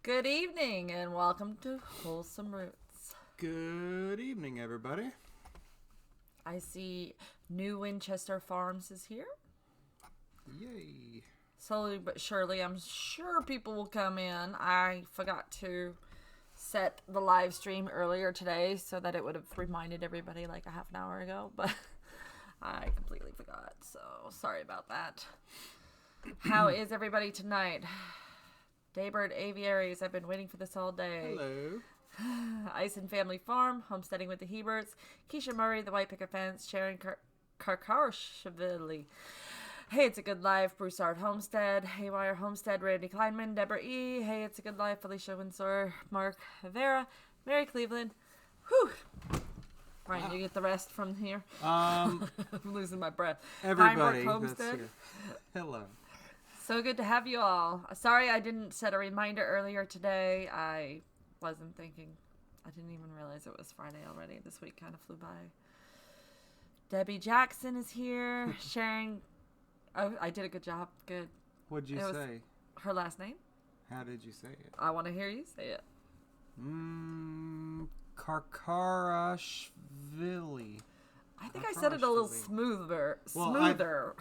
Good evening and welcome to Wholesome Roots. Good evening, everybody. I see New Winchester Farms is here. Yay. Slowly but surely, I'm sure people will come in. I forgot to set the live stream earlier today so that it would have reminded everybody like a half an hour ago, but I completely forgot, so sorry about that. How is everybody tonight? Daybird Aviaries, I've been waiting for this all day. Hello. Ison Family Farm, Homesteading with the Heberts, Keisha Murray, The White Picket Fence, Sharon Karkarshvili. Hey, It's a Good Life, Broussard Homestead, Haywire Homestead, Randy Kleinman, Deborah E. Hey, It's a Good Life, Felicia Windsor, Mark Vera, Mary Cleveland. Whew. Ryan, you get the rest from here? I'm losing my breath. Everybody Pembroke that's Homestead. here. Hello. So good to have you all. Sorry I didn't set a reminder earlier today. I wasn't thinking. I didn't even realize it was Friday already. This week kind of flew by. Debbie Jackson is here. Sharon. Oh, I did a good job. Good. What'd you say? Her last name? How did you say it? I want to hear you say it. Karkarashvili. I think I said it a little smoother. Well, Smoother.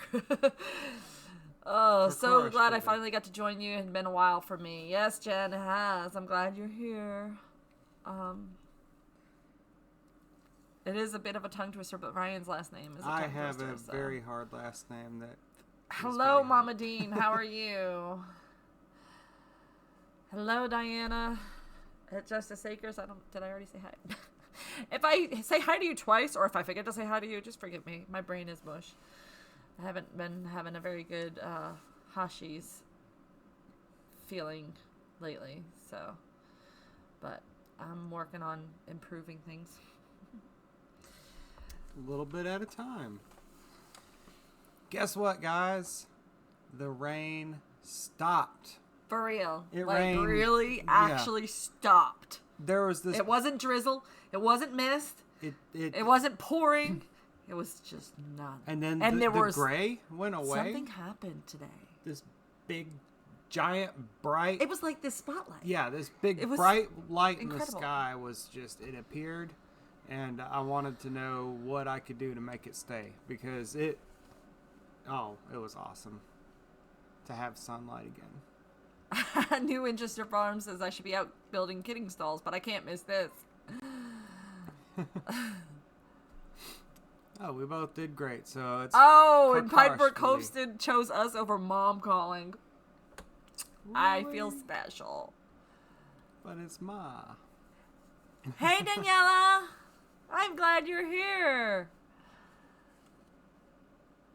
Oh, so glad I finally got to join you. It had been a while for me. Yes, Jen, it has. I'm glad you're here. It is a bit of a tongue twister, but Ryan's last name is a tongue twister. I have a very hard last name that. Hello, Mama Dean. How are you? Hello, Diana. At Justice Acres. Did I already say hi? If I say hi to you twice, or if I forget to say hi to you, just forgive me. My brain is mush. I haven't been having a very good Hashi's feeling lately, so. But I'm working on improving things. A little bit at a time. Guess what, guys? The rain stopped. For real. It like, rained. really actually stopped. There was this. It wasn't drizzle. It wasn't mist. It wasn't pouring. It was just none. And then there the was gray went away. Something happened today. This big, giant, bright. It was like this spotlight. Yeah, this big, bright light in the sky was just, it appeared. And I wanted to know what I could do to make it stay. Because it was awesome to have sunlight again. New Winchester Farm says I should be out building kidding stalls, but I can't miss this. Oh, we both did great, so it's... and Pinebrook Homestead chose us over Mom calling. Really? I feel special. But it's Ma. Hey, Daniela! I'm glad you're here.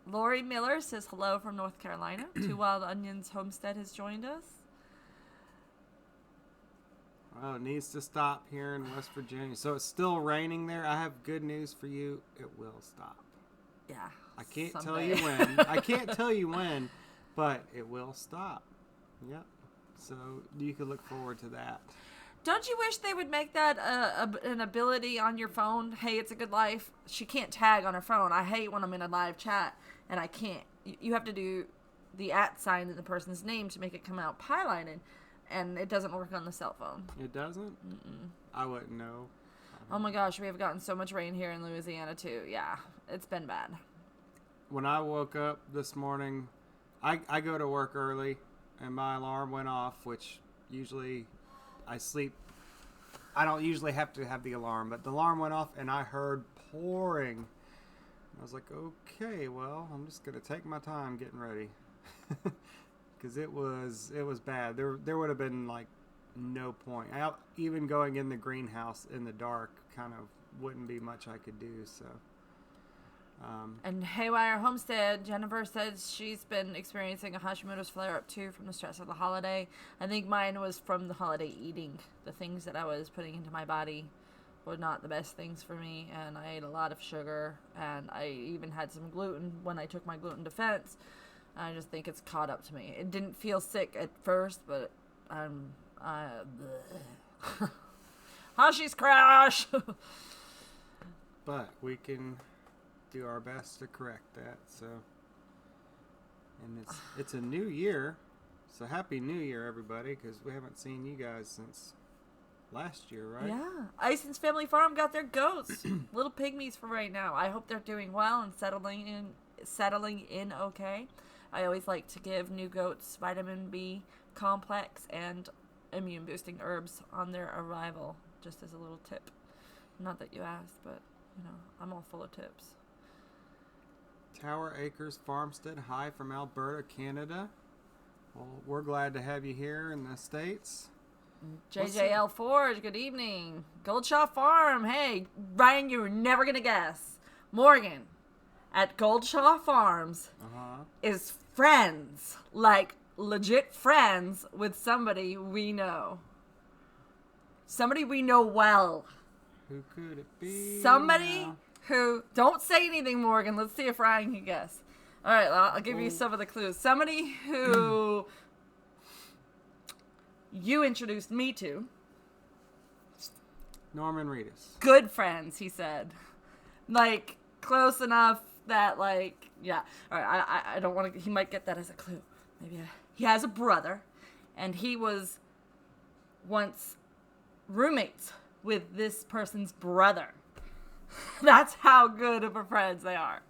Lori Miller says hello from North Carolina. Two Wild Onions Homestead has joined us. Oh, it needs to stop here in West Virginia. So it's still raining there. I have good news for you. It will stop. Yeah. I can't someday. tell you when. I can't tell you when, but it will stop. Yep. So you can look forward to that. Don't you wish they would make that an ability on your phone? Hey, It's a Good Life. She can't tag on her phone. I hate when I'm in a live chat and I can't. You have to do the @ sign in the person's name to make it come out highlighted. And it doesn't work on the cell phone. It doesn't? Mm-mm. I wouldn't know. Oh my gosh, we have gotten so much rain here in Louisiana too. Yeah, it's been bad. When I woke up this morning, I go to work early, and my alarm went off, which usually I sleep. I don't usually have to have the alarm, but the alarm went off, and I heard pouring. I was like, okay, well, I'm just going to take my time getting ready. Because it was bad. There would have been like no point. Even going in the greenhouse in the dark kind of wouldn't be much I could do. So. And Haywire Homestead, Jennifer says she's been experiencing a Hashimoto's flare-up too from the stress of the holiday. I think mine was from the holiday eating. The things that I was putting into my body were not the best things for me, and I ate a lot of sugar, and I even had some gluten when I took my gluten defense. I just think it's caught up to me. It didn't feel sick at first, but Hashi's crash! But we can do our best to correct that. So, and it's a new year, So happy New Year, everybody, because we haven't seen you guys since last year, right? Yeah. Ison's Family Farm got their goats. Little pygmies for right now. I hope they're doing well and settling in okay. I always like to give new goats vitamin B complex and immune boosting herbs on their arrival, just as a little tip. Not that you asked, but I'm all full of tips. Tower Acres Farmstead, hi from Alberta, Canada. Well, we're glad to have you here in the States. JJL Forge, good evening. Goldshaw Farm, hey, Ryan, you were never going to guess. Morgan at Goldshaw Farms is friends, like legit friends with somebody we know. Somebody we know well. Who could it be? Somebody who, don't say anything, Morgan. Let's see if Ryan can guess. All right, I'll give you some of the clues. Somebody who you introduced me to. Norman Reedus. Good friends, he said. Like, close enough that, like, yeah. All right, I don't want to, he might get that as a clue. Maybe he has a brother, and he was once roommates with this person's brother. That's how good of a friends they are.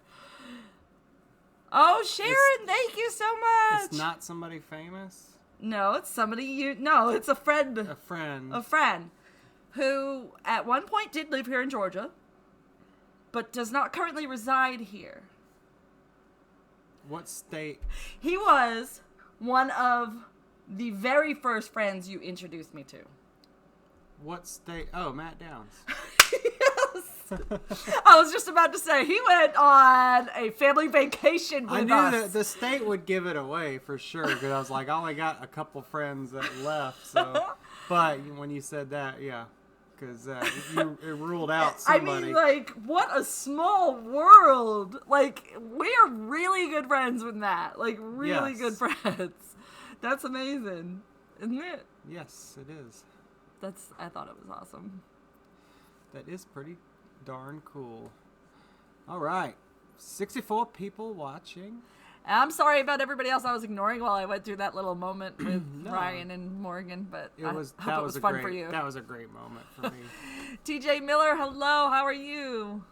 Oh, Sharon, thank you so much. It's not somebody famous? No, it's somebody no, it's a friend. A friend. A friend who at one point did live here in Georgia, but does not currently reside here. What state? He was one of the very first friends you introduced me to. What state? Oh, Matt Downs. Yes. I was just about to say, he went on a family vacation with us. I knew that the state would give it away for sure, because I was like, I only got a couple friends that left. So, but when you said that, yeah, because it ruled out somebody. I mean, like, what a small world. Like, we are really good friends with Matt. Like, really good friends. That's amazing, isn't it? Yes, it is. I thought it was awesome. That is pretty darn cool. All right. 64 people watching. I'm sorry about everybody else I was ignoring while I went through that little moment with Ryan and Morgan, but I hope it was fun for you. That was a great moment for me. TJ Miller, hello. How are you?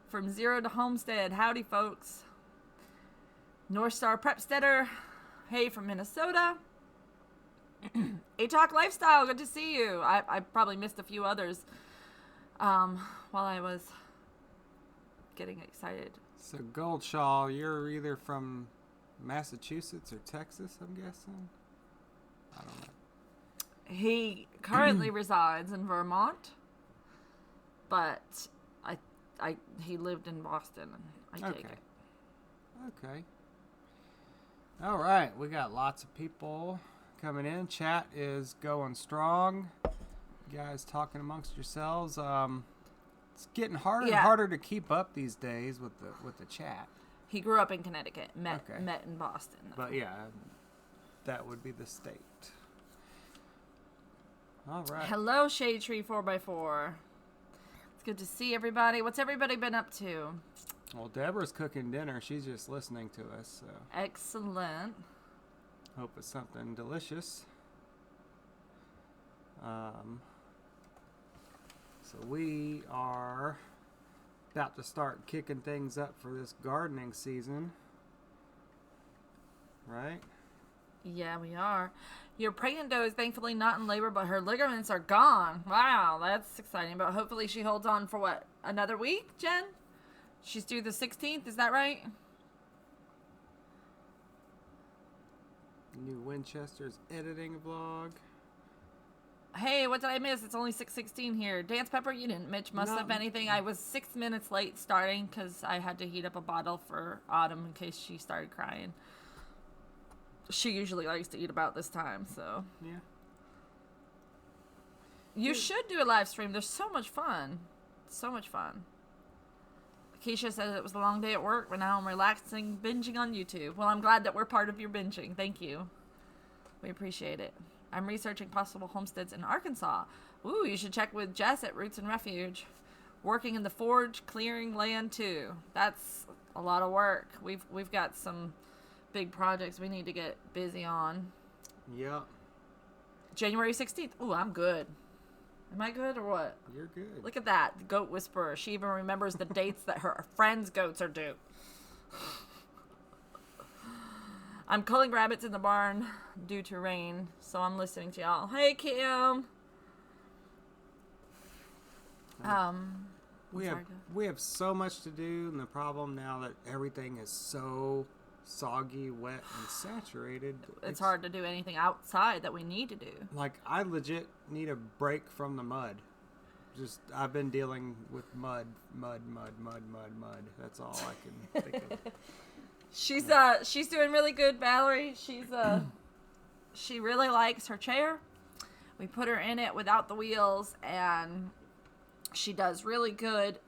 From Zero to Homestead. Howdy, folks. North Star Prepsteader. Hey, from Minnesota. A-Talk Lifestyle, good to see you. I probably missed a few others while I was getting excited. So, Goldshaw, you're either from Massachusetts or Texas, I'm guessing? I don't know. He currently resides in Vermont, but he lived in Boston, and I take it. Okay. All right, we got lots of people coming in. Chat is going strong. You guys talking amongst yourselves. It's getting harder and harder to keep up these days with the chat. He grew up in Connecticut, met in Boston. But yeah, that would be the state. All right. Hello, Shade Tree 4x4. It's good to see everybody. What's everybody been up to? Well, Deborah's cooking dinner. She's just listening to us. So. Excellent. Hope it's something delicious. So we are about to start kicking things up for this gardening season. Right? Yeah, we are. Your pregnant doe is thankfully not in labor, but her ligaments are gone. Wow, that's exciting. But hopefully she holds on for what? Another week, Jen? She's due the 16th, is that right? New Winchester's editing vlog. Hey, what did I miss? It's only 6:16 here. Dance Pepper, you didn't much of anything. I was 6 minutes late starting because I had to heat up a bottle for Autumn in case she started crying. She usually likes to eat about this time, so. Yeah. You should do a live stream. They're so much fun. So much fun. Keisha said it was a long day at work, but now I'm relaxing, binging on YouTube. Well, I'm glad that we're part of your binging. Thank you. We appreciate it. I'm researching possible homesteads in Arkansas. Ooh, you should check with Jess at Roots and Refuge. Working in the forge, clearing land too. That's a lot of work. We've got some big projects we need to get busy on. Yeah. January 16th. Ooh, I'm good. Am I good or what? You're good. Look at that. The goat whisperer. She even remembers the dates that her friends' goats are due. I'm culling rabbits in the barn due to rain, so I'm listening to y'all. Hey, Kim. We have so much to do, and the problem now that everything is so soggy, wet, and saturated. It's hard to do anything outside that we need to do. Like, I legit need a break from the mud. I've been dealing with mud. That's all I can think of. She's doing really good, Valerie. She really likes her chair. We put her in it without the wheels, and she does really good.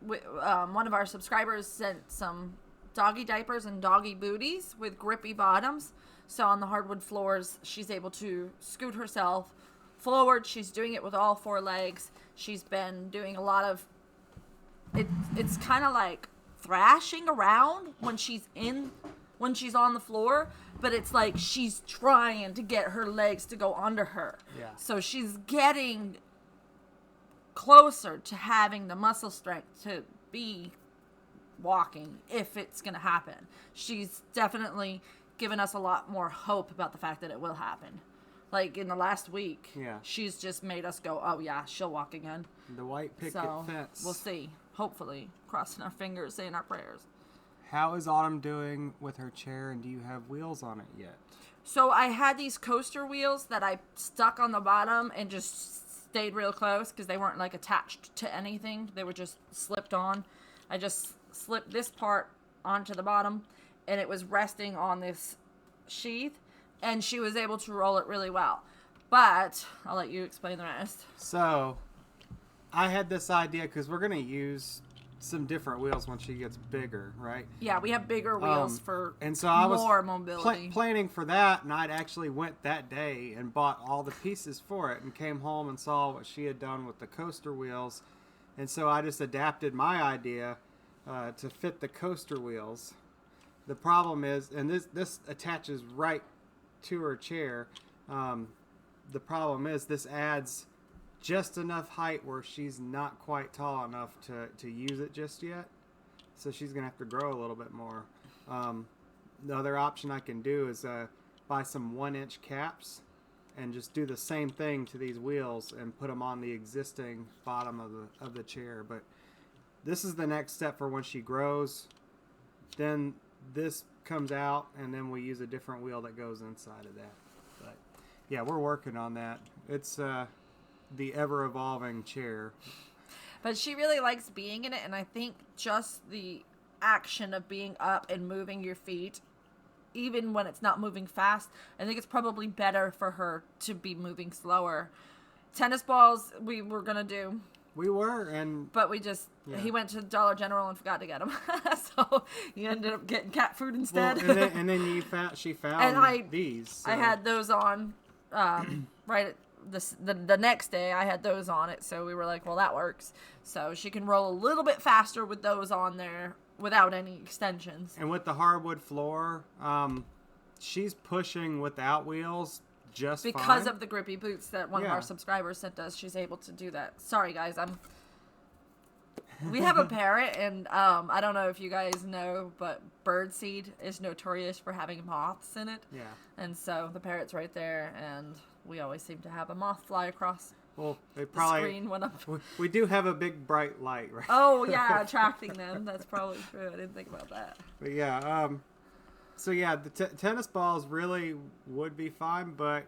One of our subscribers sent some doggy diapers and doggy booties with grippy bottoms. So on the hardwood floors, she's able to scoot herself forward. She's doing it with all 4 legs. She's been doing a lot of it's kind of like thrashing around when she's on the floor, but it's like she's trying to get her legs to go under her. Yeah. So she's getting closer to having the muscle strength to be walking if it's going to happen. She's definitely given us a lot more hope about the fact that it will happen. Like in the last week, she's just made us go, oh yeah, she'll walk again. The white picket fence. We'll see. Hopefully, crossing our fingers, saying our prayers. How is Autumn doing with her chair, and do you have wheels on it yet? So I had these coaster wheels that I stuck on the bottom and just stayed real close because they weren't like attached to anything. They were just slipped on. I just slipped this part onto the bottom, and it was resting on this sheath, and she was able to roll it really well. But I'll let you explain the rest. So I had this idea because we're going to use some different wheels when she gets bigger, right? Yeah, we have bigger wheels for and so I more was mobility. Planning for that, and I'd actually went that day and bought all the pieces for it and came home and saw what she had done with the coaster wheels. And so I just adapted my idea to fit the coaster wheels. The problem is, and this attaches right to her chair, the problem is this adds just enough height where she's not quite tall enough to use it just yet. So she's going to have to grow a little bit more. The other option I can do is buy some 1-inch caps and just do the same thing to these wheels and put them on the existing bottom of the chair. But this is the next step for when she grows. Then this comes out, and then we use a different wheel that goes inside of that. But yeah, we're working on that. It's the ever-evolving chair. But she really likes being in it, and I think just the action of being up and moving your feet, even when it's not moving fast, I think it's probably better for her to be moving slower. Tennis balls we were going to do. We were, but we just, he went to Dollar General and forgot to get them. So he ended up getting cat food instead. Well, and then she found these. So. I had those on right at the next day. I had those on it, so we were like, well, that works. So she can roll a little bit faster with those on there without any extensions. And with the hardwood floor, she's pushing without wheels just because fine. Of the grippy boots that one of our subscribers sent us. She's able to do that. Sorry, guys. We have a parrot, and I don't know if you guys know, but birdseed is notorious for having moths in it. Yeah. And so the parrot's right there, and we always seem to have a moth fly across. Well, the screen when I'm... We do have a big bright light, right? Oh yeah, attracting them. That's probably true. I didn't think about that. But yeah, so yeah, the tennis balls really would be fine, but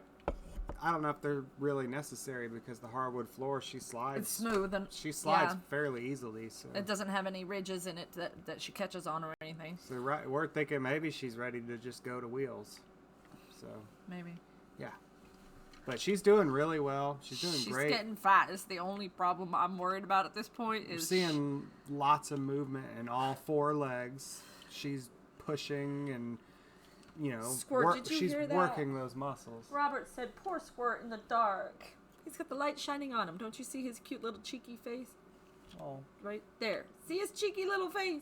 I don't know if they're really necessary because the hardwood floor, she slides. It's smooth and she slides fairly easily. So it doesn't have any ridges in it that she catches on or anything. So we're thinking maybe she's ready to just go to wheels. So maybe. Yeah. But she's doing really well. She's doing great. She's getting fat. It's the only problem I'm worried about at this point. We're seeing lots of movement in all 4 legs. She's pushing and, Squirt, did you she's hear that? Working those muscles. Robert said, poor Squirt in the dark. He's got the light shining on him. Don't you see his cute little cheeky face? Oh. Right there. See his cheeky little face?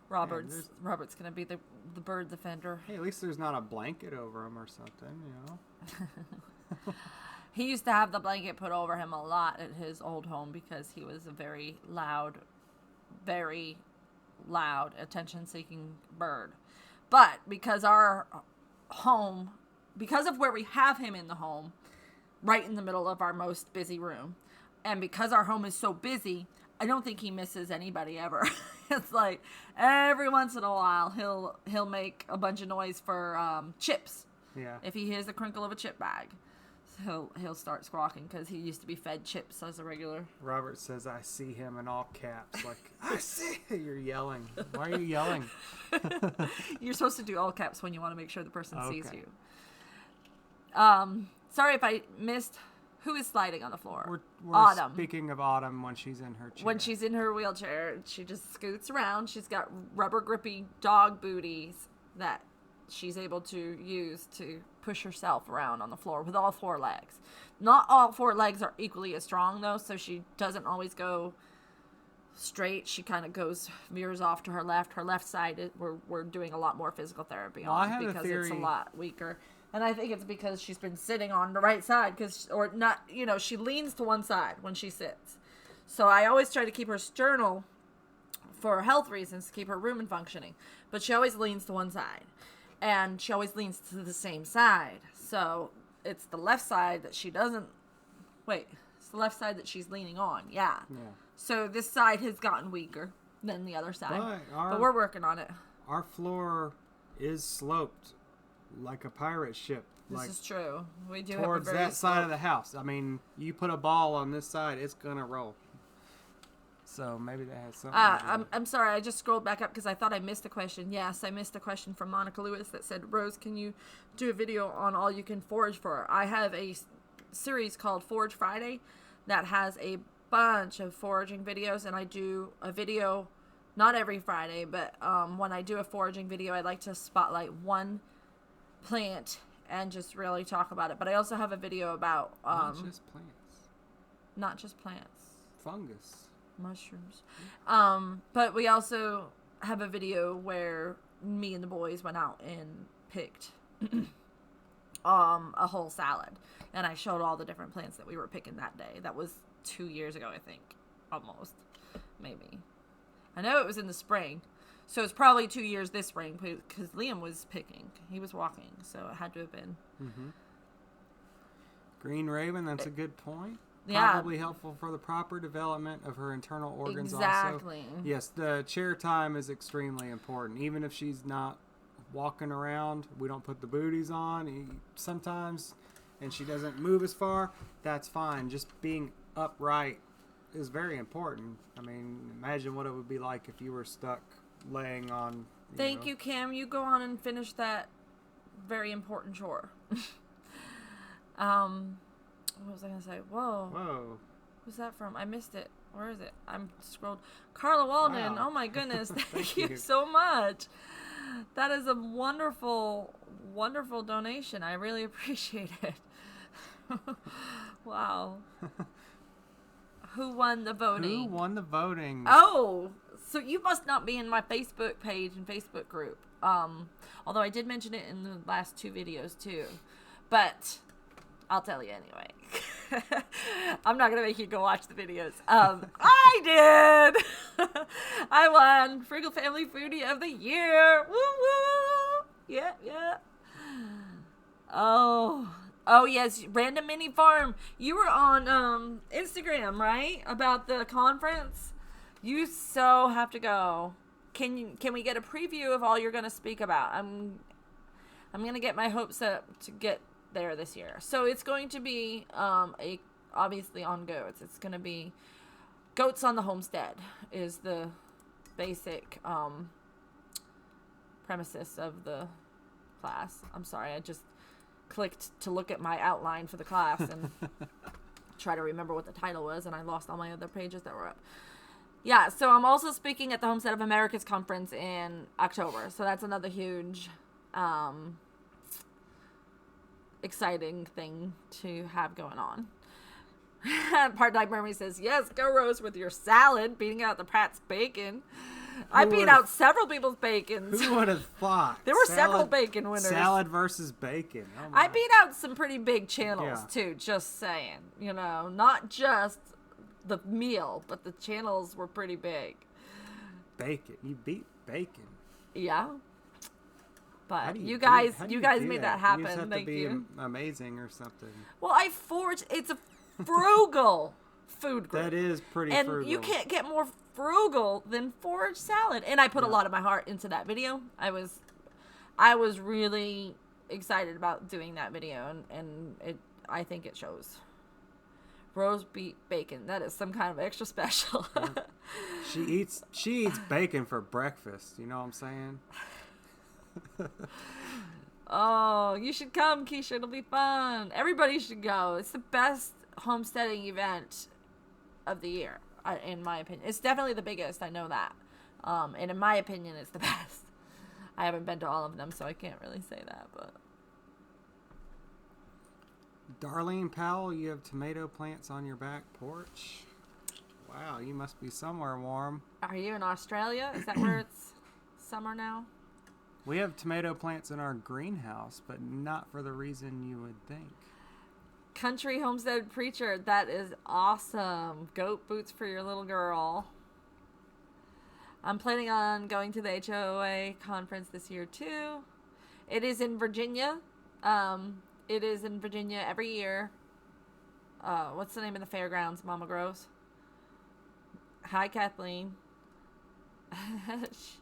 Robert's going to be the bird defender. Hey, at least there's not a blanket over him or something, you know. He used to have the blanket put over him a lot at his old home because he was a very loud, attention-seeking bird. But because our home, because of where we have him in the home, right in the middle of our most busy room, and because our home is so busy, I don't think he misses anybody ever. It's like every once in a while he'll make a bunch of noise for chips. Yeah. If he hears the crinkle of a chip bag, he'll start squawking because he used to be fed chips as a regular. Robert says, I see him in all caps. Like, I see. You're yelling. Why are you yelling? You're supposed to do all caps when you want to make sure the person sees Okay. you. Sorry if I missed. Who is sliding on the floor? We're Autumn. Speaking of Autumn, when she's in her chair. When she's in her wheelchair, she just scoots around. She's got rubber grippy dog booties that she's able to use to push herself around on the floor with all 4 legs. Not all 4 legs are equally as strong, though, so she doesn't always go straight. She kind of veers off to her left. Her left side, we're doing a lot more physical therapy on because it's a lot weaker. And I think it's because she's been sitting on the right side, or not, she leans to one side when she sits. So I always try to keep her sternal for health reasons, to keep her rumen functioning. But she always leans to one side. And she always leans to the same side. So it's the left side that she doesn't... Wait, it's the left side that she's leaning on. Yeah. So this side has gotten weaker than the other side. But we're working on it. Our floor is sloped like a pirate ship. This is true. We do towards have a very that side of the house. I mean, you put a ball on this side, it's gonna roll. So maybe that has something. I'm sorry. I just scrolled back up because I thought I missed a question. Yes, I missed a question from Monica Lewis that said, "Rose, can you do a video on all you can forage for?" I have a series called Forage Friday that has a bunch of foraging videos, and I do a video not every Friday, but when I do a foraging video, I like to spotlight one plant and just really talk about it. But I also have a video about not just plants, fungus, mushrooms. But we also have a video where me and the boys went out and picked a whole salad, and I showed all the different plants that we were picking that day. That was 2 years ago, I think. Almost, maybe. I know it was in the spring. So it's probably 2 years this spring because Liam was picking. He was walking, so it had to have been. Mm-hmm. Green Raven, that's a good point. Yeah. Probably helpful for the proper development of her internal organs exactly. also. Yes, the chair time is extremely important. Even if she's not walking around, we don't put the booties on sometimes, and she doesn't move as far, that's fine. Just being upright is very important. I mean, imagine what it would be like if you were stuck laying on. Thank you, Cam. You go on and finish that very important chore. What was I gonna say? Whoa. Who's that from? I missed it. Where is it? I'm scrolled. Carla Walden. Wow. Oh my goodness. Thank you so much. That is a wonderful, wonderful donation. I really appreciate it. Wow. Who won the voting? Who won the voting? Oh, so you must not be in my Facebook page and Facebook group. Although I did mention it in the last 2 videos too. But I'll tell you anyway. I'm not going to make you go watch the videos. I did! I won Frugal Family Foodie of the Year! Woo woo! Yeah. Oh yes, Random Mini Farm. You were on Instagram, right? About the conference? You so have to go. Can we get a preview of all you're going to speak about? I'm going to get my hopes up to get there this year. So it's going to be obviously on goats. It's going to be goats on the homestead is the basic premises of the class. I'm sorry, I just clicked to look at my outline for the class and try to remember what the title was, and I lost all my other pages that were up. Yeah, so I'm also speaking at the Homestead of America's conference in October. So that's another huge exciting thing to have going on. Part-time Mermaid says, yes, go Rose with your salad, beating out the Pratt's bacon. I beat out several people's bacons. Who would have thought? There were several bacon winners. Salad versus bacon. Oh I beat out some pretty big channels, too, just saying. You know, not just the meal, but the channels were pretty big. Bacon. You beat bacon. Yeah. But you guys made that happen. You just have Thank to be you. amazing or something. Well, I forged. It's a frugal food group. That is pretty frugal. And you can't get more frugal than forage salad. And I put a lot of my heart into that video. I was really excited about doing that video, and I think it shows. Roast beef bacon. That is some kind of extra special. Yeah. She eats bacon for breakfast. You know what I'm saying? Oh, you should come, Keisha. It'll be fun. Everybody should go. It's the best homesteading event of the year, in my opinion. It's definitely the biggest. I know that. And in my opinion, it's the best. I haven't been to all of them, so I can't really say that. But Darlene Powell, you have tomato plants on your back porch. Wow, you must be somewhere warm. Are you in Australia? Is that where it's summer now? We have tomato plants in our greenhouse, but not for the reason you would think. Country Homestead Preacher, that is awesome. Goat boots for your little girl. I'm planning on going to the HOA conference this year too. It is in Virginia. It is in Virginia every year. What's the name of the fairgrounds, Mama Groves? Hi, Kathleen.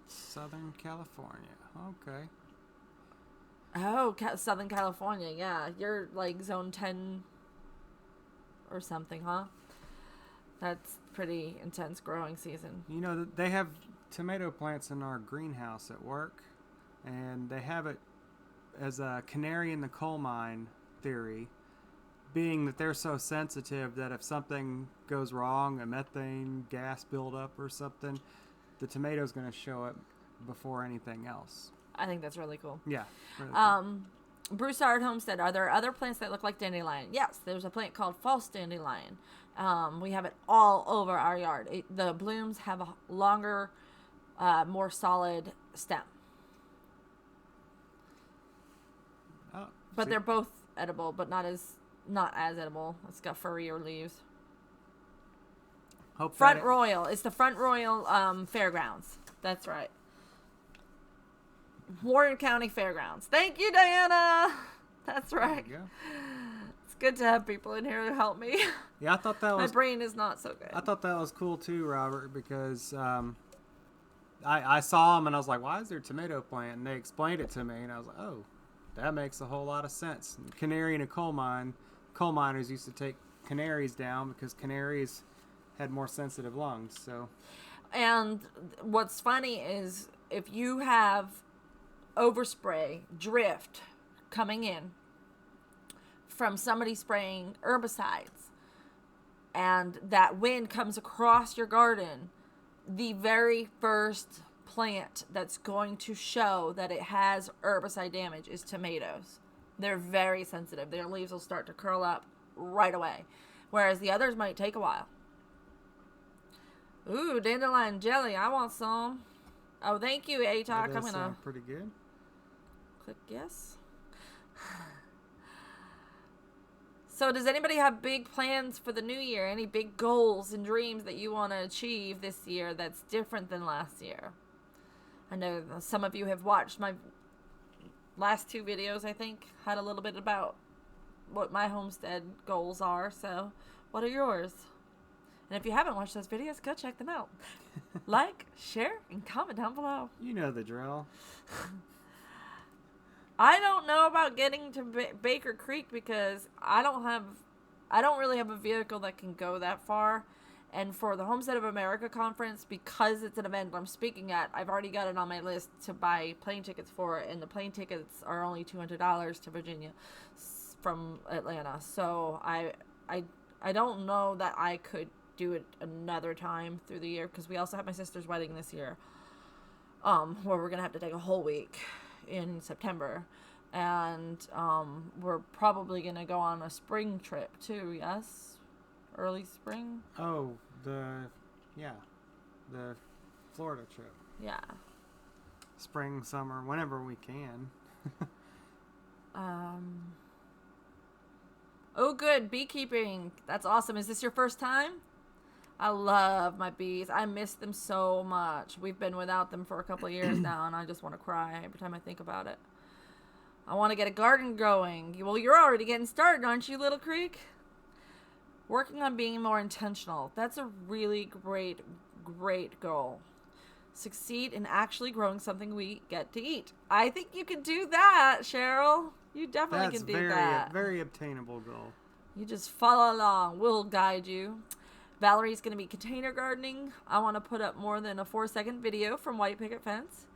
Southern California. Okay. Oh, Southern California. Yeah, you're like zone 10 or something, huh? That's pretty intense growing season. You know, they have tomato plants in our greenhouse at work, and they have it as a canary in the coal mine theory, being that they're so sensitive that if something goes wrong, a methane gas buildup or something, the tomato's going to show up before anything else. I think that's really cool. Yeah. Really cool. Broussard Homestead, are there other plants that look like dandelion? Yes, there's a plant called false dandelion. We have it all over our yard. The blooms have a longer, more solid stem. Oh, but they're both edible, but not as edible. It's got furrier leaves. Front Royal. It's the Front Royal Fairgrounds. That's right. Warren County Fairgrounds. Thank you, Diana. That's right. There you go. It's good to have people in here to help me. Yeah, I thought that was... My brain is not so good. I thought that was cool too, Robert, because I saw them and I was like, why is there a tomato plant? And they explained it to me, and I was like, oh, that makes a whole lot of sense. Canary in a coal mine. Coal miners used to take canaries down because canaries had more sensitive lungs. So, and what's funny is if you have overspray, drift coming in from somebody spraying herbicides, and that wind comes across your garden, the very first plant that's going to show that it has herbicide damage is tomatoes. They're very sensitive. Their leaves will start to curl up right away, whereas the others might take a while. Ooh, dandelion jelly. I want some. Oh, thank you, ATOC. I'm going to... pretty good. Click yes. So does anybody have big plans for the new year? Any big goals and dreams that you want to achieve this year that's different than last year? I know some of you have watched my last two videos, I think, had a little bit about what my homestead goals are. So what are yours? And if you haven't watched those videos, go check them out. Like, share, and comment down below. You know the drill. I don't know about getting to Baker Creek because I don't really have a vehicle that can go that far. And for the Homestead of America conference, because it's an event I'm speaking at, I've already got it on my list to buy plane tickets for it. And the plane tickets are only $200 to Virginia from Atlanta. So I don't know that I could do it another time through the year, because we also have my sister's wedding this year, where we're gonna have to take a whole week in September, and we're probably gonna go on a spring trip too. Yes, early spring. Oh, the Florida trip. Yeah. Spring, summer, whenever we can. Oh, good. Beekeeping. That's awesome. Is this your first time? I love my bees. I miss them so much. We've been without them for a couple of years now, and I just want to cry every time I think about it. I want to get a garden going. Well, you're already getting started, aren't you, Little Creek? Working on being more intentional. That's a really great, great goal. Succeed in actually growing something we get to eat. I think you can do that, Cheryl. You definitely can do that. That's very obtainable goal. You just follow along. We'll guide you. Valerie's going to be container gardening. I want to put up more than a 4-second video from White Picket Fence.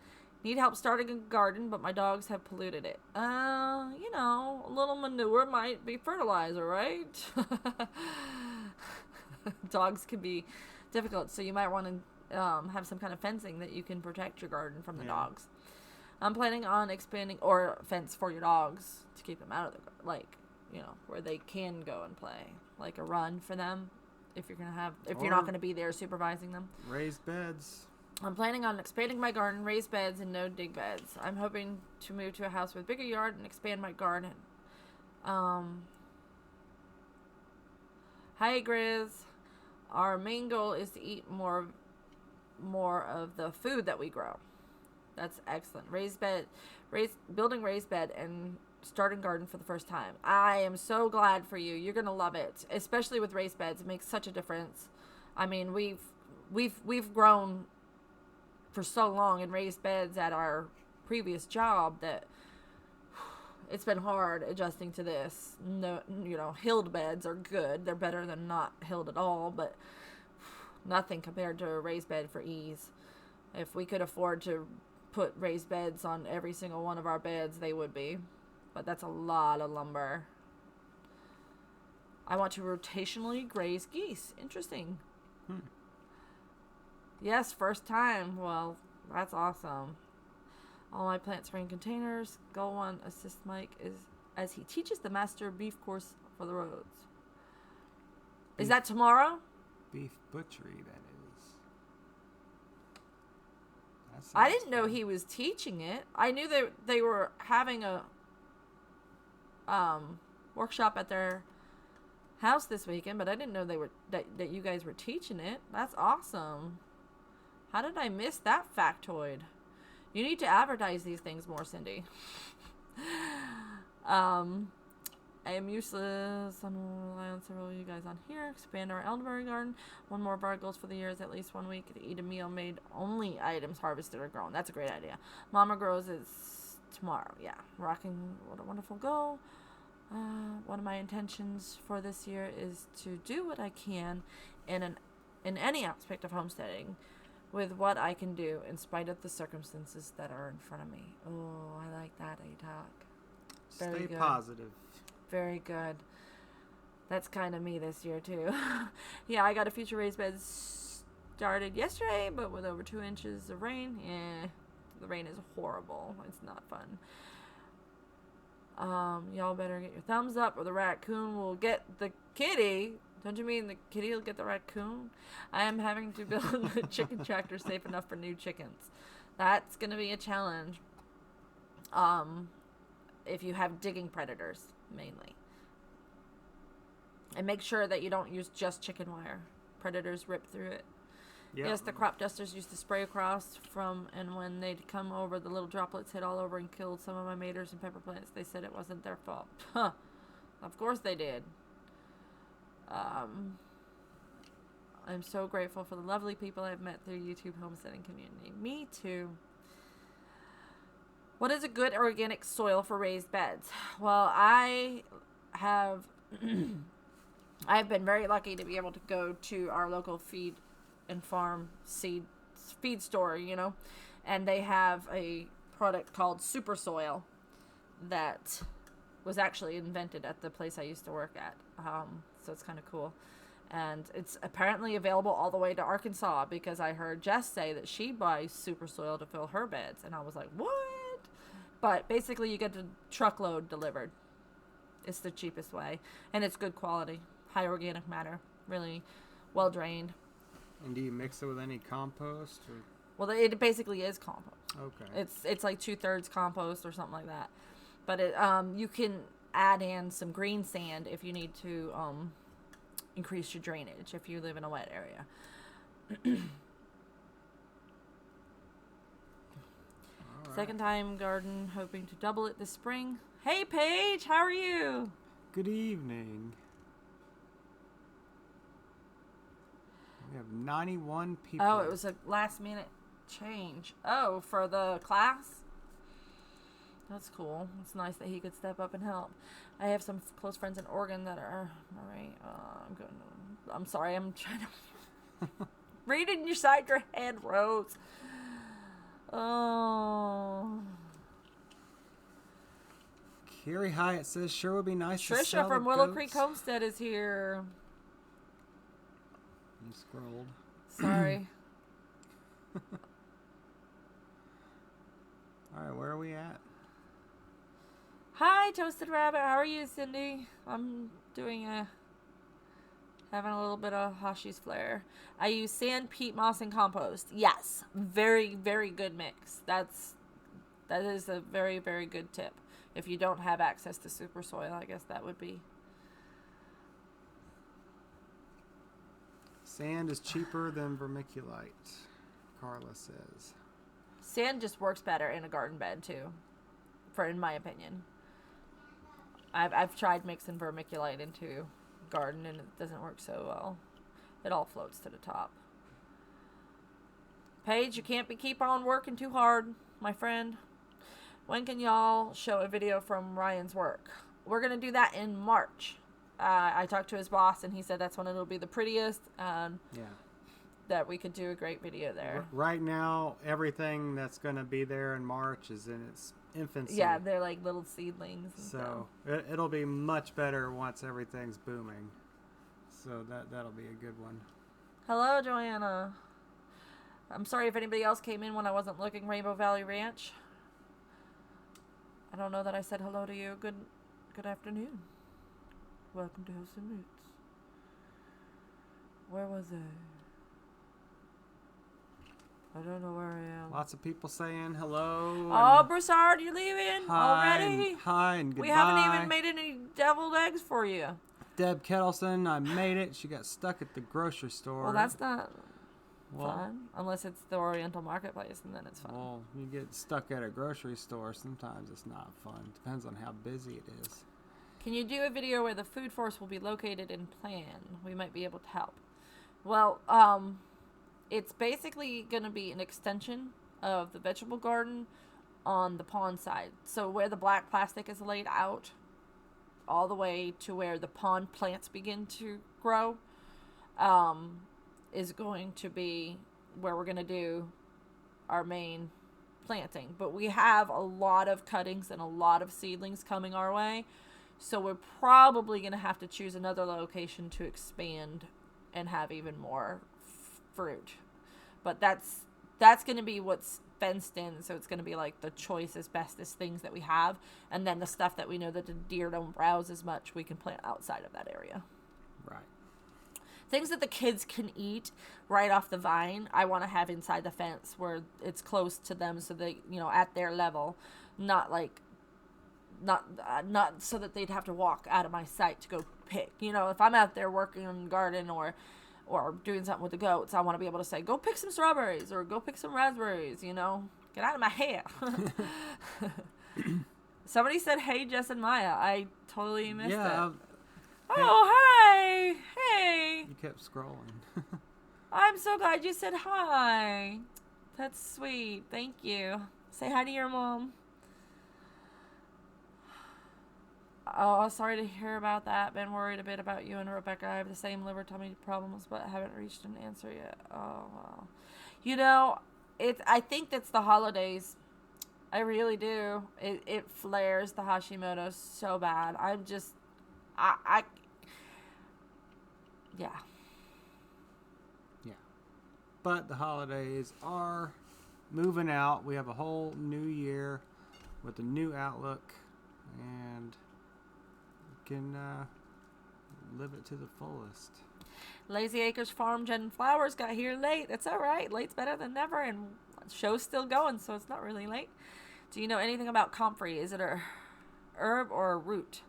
Need help starting a garden, but my dogs have polluted it. You know, a little manure might be fertilizer, right? Dogs can be difficult, so you might want to have some kind of fencing that you can protect your garden from the dogs. I'm planning on expanding, or a fence for your dogs to keep them out of the garden, like, you know, where they can go and play, like a run for them. If you're not gonna be there supervising them. Raised beds. I'm planning on expanding my garden, raised beds, and no dig beds. I'm hoping to move to a house with a bigger yard and expand my garden. Hi, Grizz. Our main goal is to eat more of the food that we grow. That's excellent. Building raised bed and starting garden for the first time. I am so glad for you. You're gonna love it, especially with raised beds. It makes such a difference. I mean, we've grown for so long in raised beds at our previous job that it's been hard adjusting to this. No, you know, hilled beds are good. They're better than not hilled at all, but nothing compared to a raised bed for ease. If we could afford to put raised beds on every single one of our beds, they would be. But that's a lot of lumber. I want to rotationally graze geese. Interesting. Yes, first time. Well, that's awesome. All my plants are in containers. Go on, assist Mike as he teaches the master beef course for the roads. Is that tomorrow? Beef butchery, that is. I didn't know he was teaching it. I knew they were having a workshop at their house this weekend, but I didn't know that you guys were teaching it. That's awesome. How did I miss that factoid? You need to advertise these things more, Cindy. I am useless. I'm relying on several of you guys on here. Expand our elderberry garden. One more of our goals for the year is at least 1 week to eat a meal made only items harvested or grown. That's a great idea. Mama Grows is tomorrow. Yeah. Rocking. What a wonderful goal. One of my intentions for this year is to do what I can in any aspect of homesteading with what I can do in spite of the circumstances that are in front of me. Oh, I like that, A-Talk. Stay positive. Very good. That's kind of me this year, too. Yeah, I got a future raised bed started yesterday, but with over 2 inches of rain. The rain is horrible. It's not fun. Y'all better get your thumbs up or the raccoon will get the kitty. Don't you mean the kitty will get the raccoon? I am having to build a chicken tractor safe enough for new chickens. That's going to be a challenge. If you have digging predators, mainly. And make sure that you don't use just chicken wire. Predators rip through it. Yep. Yes, the crop dusters used to spray across and when they'd come over, the little droplets hit all over and killed some of my maters and pepper plants. They said it wasn't their fault. Huh. Of course they did. I'm so grateful for the lovely people I've met through YouTube homesteading community. Me too. What is a good organic soil for raised beds? Well, I have I've been very lucky to be able to go to our local feed and farm feed store, you know, and they have a product called Super Soil that was actually invented at the place I used to work at. So it's kind of cool. And it's apparently available all the way to Arkansas because I heard Jess say that she buys Super Soil to fill her beds. And I was like, what? But basically you get a truckload delivered. It's the cheapest way. And it's good quality. High organic matter. Really well drained. And do you mix it with any compost? Or? Well, it basically is compost. Okay. It's like 2/3 compost or something like that. But you can add in some green sand if you need to increase your drainage if you live in a wet area. Right. Second time garden, hoping to double it this spring. Hey Paige, how are you? Good evening. We have 91 people. Oh, it was a last minute change. Oh, for the class? That's cool. It's nice that he could step up and help. I have some close friends in Oregon that are all right. I'm sorry. I'm trying to read in your side your head, Rose. Oh. Carrie Hyatt says, sure would be nice to Trisha sell from the Willow goats. Creek Homestead is here. You scrolled. Sorry. All right, where are we at? Hi, Toasted Rabbit. How are you, Cindy? I'm having a little bit of Hashi's flair. I use sand, peat moss, and compost. Yes, very, very good mix. That is a very, very good tip. If you don't have access to super soil, I guess that would be. Sand is cheaper than vermiculite, Carla says. Sand just works better in a garden bed too, in my opinion. I've tried mixing vermiculite into garden and it doesn't work so well. It all floats to the top. Paige, you can't keep on working too hard, my friend. When can y'all show a video from Ryan's work? We're gonna do that in March. I talked to his boss and he said that's when it'll be the prettiest. Yeah. That we could do a great video there. Right now, everything that's gonna be there in March is in its infancy. Yeah, they're like little seedlings. So it'll be much better once everything's booming. So that'll be a good one. Hello, Joanna. I'm sorry if anybody else came in when I wasn't looking. Rainbow Valley Ranch. I don't know that I said hello to you. Good afternoon. Welcome to House and Roots. Where was I don't know where I am. Lots of people saying hello. Oh, Broussard, you leaving already? Hi and goodbye. We haven't even made any deviled eggs for you. Deb Kettleson, I made it. She got stuck at the grocery store. Well, that's not fun. Unless it's the Oriental Marketplace, and then it's fun. Well, you get stuck at a grocery store, sometimes it's not fun. Depends on how busy it is. Can you do a video where the food force will be located and plan? We might be able to help. Well, it's basically going to be an extension of the vegetable garden on the pond side. So where the black plastic is laid out, all the way to where the pond plants begin to grow, is going to be where we're going to do our main planting. But we have a lot of cuttings and a lot of seedlings coming our way. So we're probably going to have to choose another location to expand and have even more fruit. But that's going to be what's fenced in. So it's going to be like the choicest, bestest things that we have. And then the stuff that we know that the deer don't browse as much, we can plant outside of that area. Right. Things that the kids can eat right off the vine, I want to have inside the fence where it's close to them so they, at their level, not so that they'd have to walk out of my sight to go pick. If I'm out there working in the garden or doing something with the goats, I want to be able to say, go pick some strawberries or go pick some raspberries, get out of my hair. Somebody said, hey, Jess and Maya. I totally missed it. Oh, hi. Hey. You kept scrolling. I'm so glad you said hi. That's sweet. Thank you. Say hi to your mom. Oh, sorry to hear about that. Been worried a bit about you and Rebecca. I have the same liver tummy problems, but haven't reached an answer yet. Oh, well. I think that's the holidays. I really do. It flares the Hashimoto so bad. Yeah. Yeah. But the holidays are moving out. We have a whole new year with a new outlook, and we can live it to the fullest. Lazy Acres Farm Jen Flowers got here late. It's all right. Late's better than never. And Show's still going, so it's not really late. Do you know anything about comfrey? Is it a herb or a root?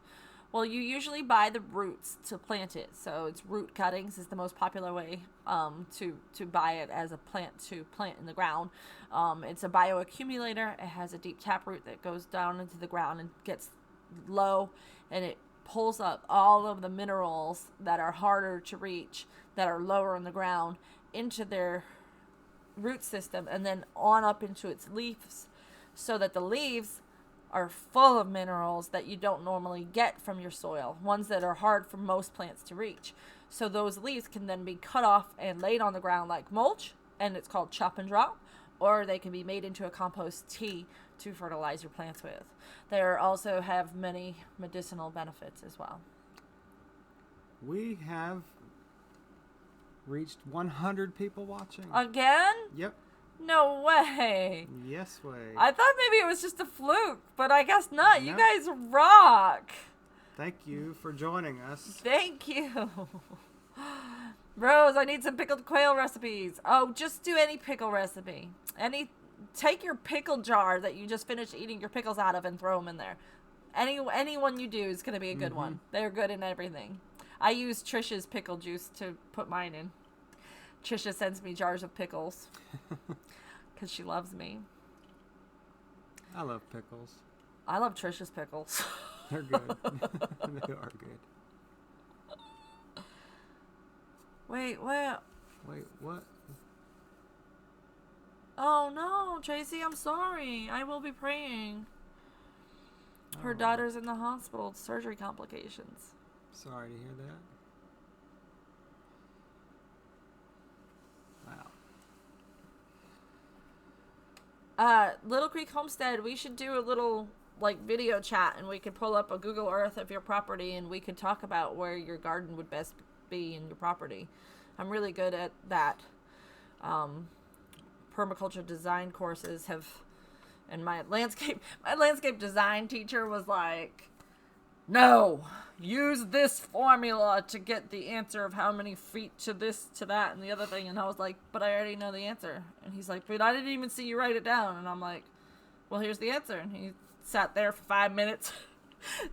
Well, you usually buy the roots to plant it. So it's root cuttings is the most popular way to buy it as a plant to plant in the ground. It's a bioaccumulator. It has a deep taproot that goes down into the ground and gets low, and it pulls up all of the minerals that are harder to reach, that are lower in the ground, into their root system and then on up into its leaves, so that the leaves are full of minerals that you don't normally get from your soil, ones that are hard for most plants to reach. So those leaves can then be cut off and laid on the ground like mulch, and it's called chop and drop, or they can be made into a compost tea to fertilize your plants with. They also have many medicinal benefits as well. We have reached 100 people watching. Again? Yep. No way. Yes way. I thought maybe it was just a fluke, but I guess not. You guys rock. Thank you for joining us. Thank you. Rose, I need some pickled quail recipes. Oh, just do any pickle recipe. Take your pickle jar that you just finished eating your pickles out of and throw them in there. Any one you do is going to be a good one. They're good in everything. I use Trisha's pickle juice to put mine in. Trisha sends me jars of pickles because she loves me. I love pickles. I love Trisha's pickles. They're good. They are good. Wait, what? Wait, what? Oh no, Tracy, I'm sorry. I will be praying. Her daughter's in the hospital, surgery complications. Sorry to hear that. Wow. Little Creek Homestead, we should do a little video chat, and we could pull up a Google Earth of your property, and we could talk about where your garden would best be in your property. I'm really good at that. Permaculture design courses and my landscape design teacher was like, no, use this formula to get the answer of how many feet to this, to that, and the other thing. And I was like, but I already know the answer. And he's like, but I didn't even see you write it down. And I'm like, well, here's the answer. And he sat there for 5 minutes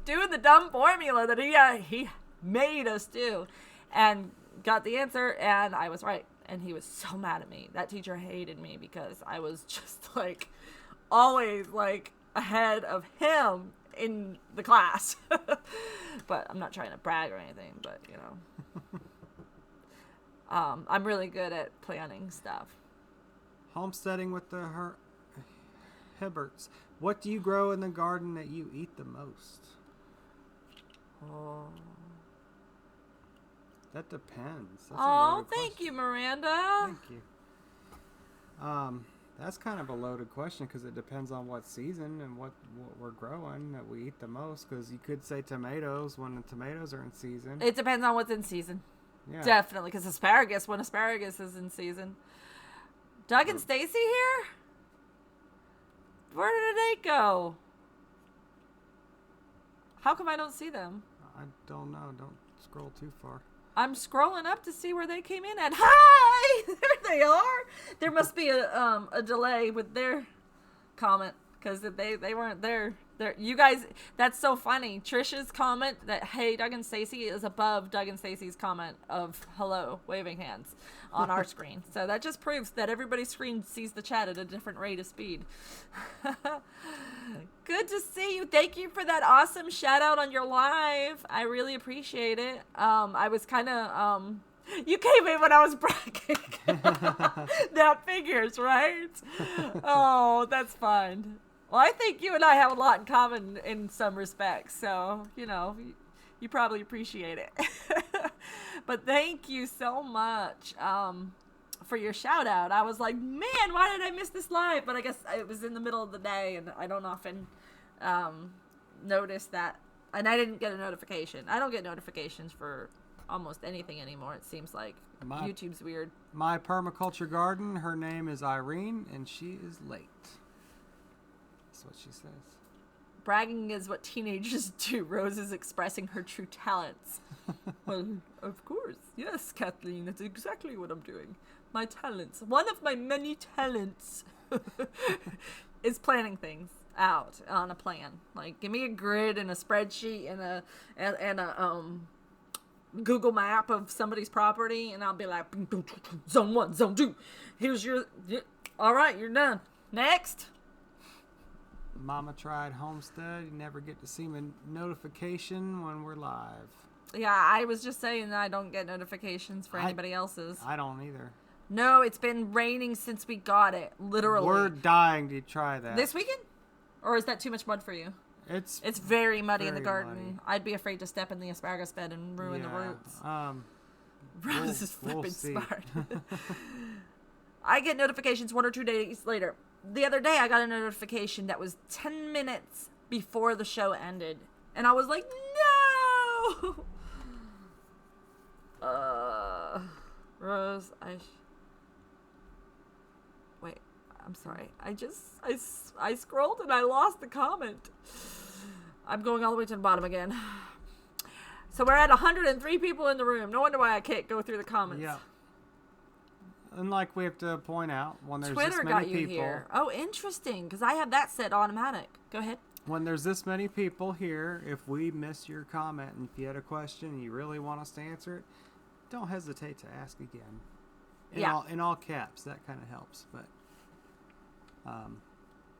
doing the dumb formula that he made us do, and got the answer, and I was right. And he was so mad at me. That teacher hated me because I was just always ahead of him in the class. But I'm not trying to brag or anything, but I'm really good at planning stuff. Homesteading with the Hibberts. What do you grow in the garden that you eat the most? Oh. That depends. Thank you, Miranda. Thank you. That's kind of a loaded question because it depends on what season and what we're growing that we eat the most. Because you could say tomatoes when the tomatoes are in season. It depends on what's in season. Yeah. Definitely, because asparagus when asparagus is in season. Doug and Stacy here? Where did they go? How come I don't see them? I don't know. Don't scroll too far. I'm scrolling up to see where they came in at. Hi! There they are. There must be a delay with their comment because they weren't there. You guys, that's so funny. Trisha's comment that, hey, Doug and Stacy is above Doug and Stacy's comment of hello, waving hands on our screen. So that just proves that everybody's screen sees the chat at a different rate of speed. Good to see you. Thank you for that awesome shout out on your live. I really appreciate it. I was kind of, you came in when I was bragging. That figures, right? Oh, that's fun. Well, I think you and I have a lot in common in some respects, so, you probably appreciate it. But thank you so much for your shout out. I was like, man, why did I miss this live? But I guess it was in the middle of the day, and I don't often notice that. And I didn't get a notification. I don't get notifications for almost anything anymore, it seems like. YouTube's weird. My permaculture garden, her name is Irene, and she is late. That's what she says. Bragging is what teenagers do. Rose is expressing her true talents. Well, of course. Yes, Kathleen, that's exactly what I'm doing. My talents. One of my many talents. is planning things out on a plan. Like, give me a grid and a spreadsheet and a Google map of somebody's property, and I'll be like, zone 1, zone 2. Here's all right, you're done. Next. Mama tried Homestead. You never get to see a notification when we're live. Yeah, I was just saying that I don't get notifications for anybody else's. I don't either. No, it's been raining since we got it, literally. We're dying to try that. This weekend? Or is that too much mud for you? It's very muddy in the garden. Muddy. I'd be afraid to step in the asparagus bed and ruin the roots. Rose is flipping smart. I get notifications 1 or 2 days later. The other day, I got a notification that was 10 minutes before the show ended. And I was like, no! Rose, wait, I'm sorry. I scrolled and I lost the comment. I'm going all the way to the bottom again. So we're at 103 people in the room. No wonder why I can't go through the comments. Yeah. And like we have to point out, when there's Twitter this many got you people, here. Oh, interesting, because I have that set automatic. Go ahead. When there's this many people here, if we miss your comment and if you had a question and you really want us to answer it, don't hesitate to ask again. In all caps, that kind of helps.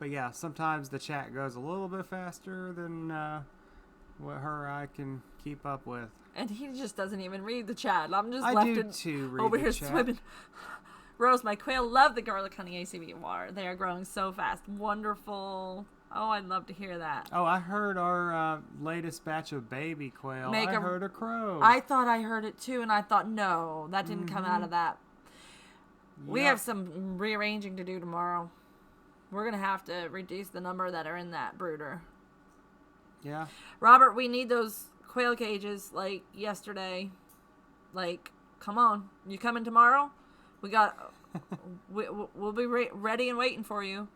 But yeah, sometimes the chat goes a little bit faster than what her or I can keep up with. And he just doesn't even read the chat. I'm just read over the here chat. swimming. Rose, my quail love the garlic honey ACV water. They are growing so fast. Wonderful. Oh, I'd love to hear that. Oh, I heard our latest batch of baby quail. I heard a crow. I thought I heard it too, and I thought, no, that didn't come out of that. Yep. We have some rearranging to do tomorrow. We're going to have to reduce the number that are in that brooder. Yeah. Robert, we need those quail cages like yesterday. Like, come on. You coming tomorrow? We'll be ready and waiting for you.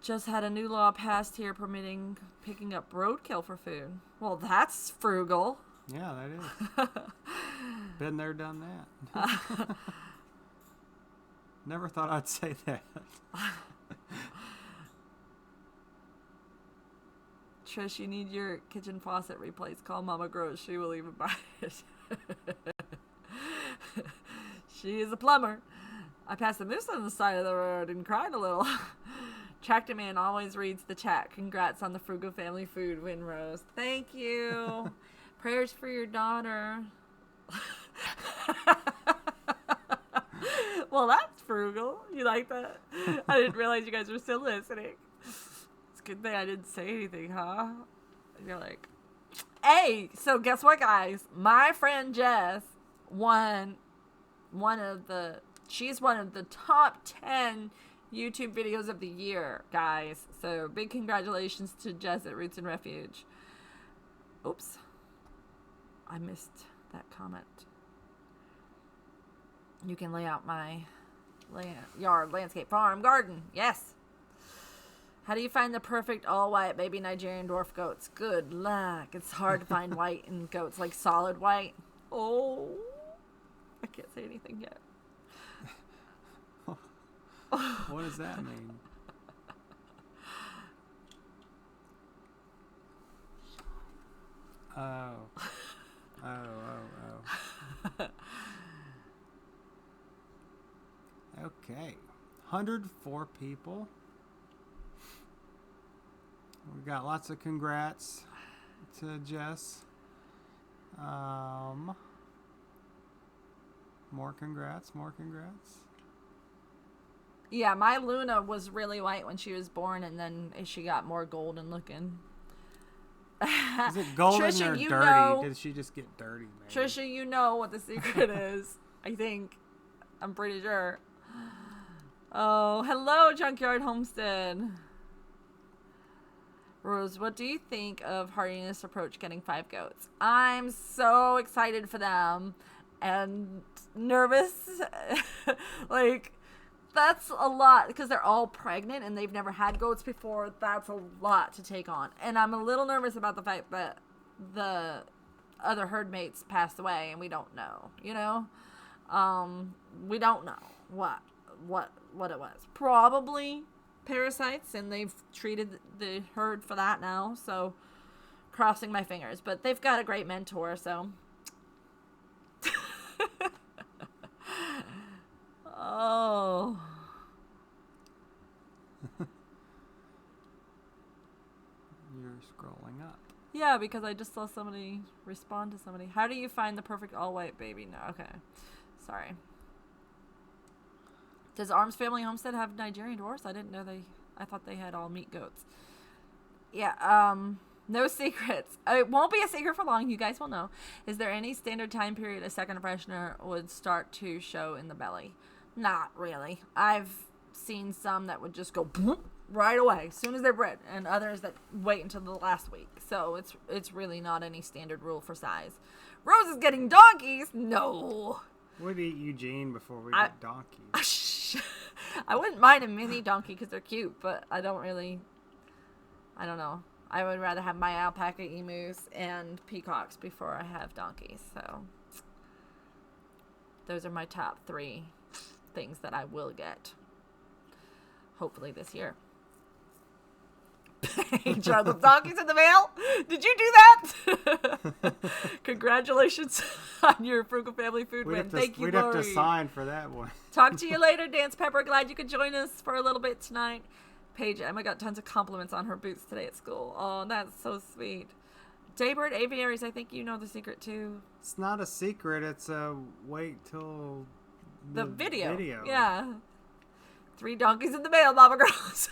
Just had a new law passed here permitting picking up roadkill for food. Well, that's frugal. Yeah, that is. Been there, done that. Never thought I'd say that. Trish, you need your kitchen faucet replaced. Call Mama Gross. She will even buy it. She is a plumber. I passed a moose on the side of the road and cried a little. Tractor Man always reads the chat. Congrats on the Frugal Family Food win, Rose. Thank you. Prayers for your daughter. Well, that's frugal. You like that? I didn't realize you guys were still listening. It's a good thing I didn't say anything, huh? You're like, hey, so guess what, guys? My friend Jess she's one of the top 10 YouTube videos of the year, guys. So big congratulations to Jess at Roots and Refuge. Oops. I missed that comment. You can lay out my yard, landscape, farm, garden. Yes. How do you find the perfect all-white baby Nigerian dwarf goats? Good luck. It's hard to find white in goats, like solid white. Oh. I can't say anything yet. What does that mean? Oh. Okay. 104 people. We got lots of congrats to Jess. More congrats. Yeah, my Luna was really white when she was born, and then she got more golden looking. Is it golden Trisha, or dirty? Did she just get dirty, man? Trisha, you know what the secret is. I think. I'm pretty sure. Oh, hello, Junkyard Homestead. Rose, what do you think of Hardiness Approach getting 5 goats? I'm so excited for them and nervous. Like, that's a lot because they're all pregnant and they've never had goats before. That's a lot to take on. And I'm a little nervous about the fact that the other herd mates passed away and we don't know, you know? We don't know what it was. Probably parasites, and they've treated the herd for that now, so crossing my fingers. But they've got a great mentor, so. Oh. You're scrolling up. Yeah, because I just saw somebody respond to somebody. How do you find the perfect all-white baby? No, okay. Sorry. Does Arms Family Homestead have Nigerian dwarfs? I didn't know I thought they had all meat goats. Yeah, no secrets. It won't be a secret for long. You guys will know. Is there any standard time period a second freshener would start to show in the belly? Not really. I've seen some that would just go right away as soon as they're bred, and others that wait until the last week. So it's really not any standard rule for size. Rose is getting donkeys? No. We'd eat Eugene before we get donkeys. I wouldn't mind a mini donkey because they're cute, but I don't know. I would rather have my alpaca, emus, and peacocks before I have donkeys. So those are my top 3 things that I will get. Hopefully this year. Drove the donkeys in the mail? Did you do that? Congratulations on your Frugal Family Food win. Thank you, We'd Lori. have to sign for that one. Talk to you later, Dance Pepper. Glad you could join us for a little bit tonight. Paige, Emma got tons of compliments on her boots today at school. Oh, that's so sweet. Daybird Aviaries, I think you know the secret too. It's not a secret. It's a wait till the video. Yeah. 3 donkeys in the mail, Mama Girls.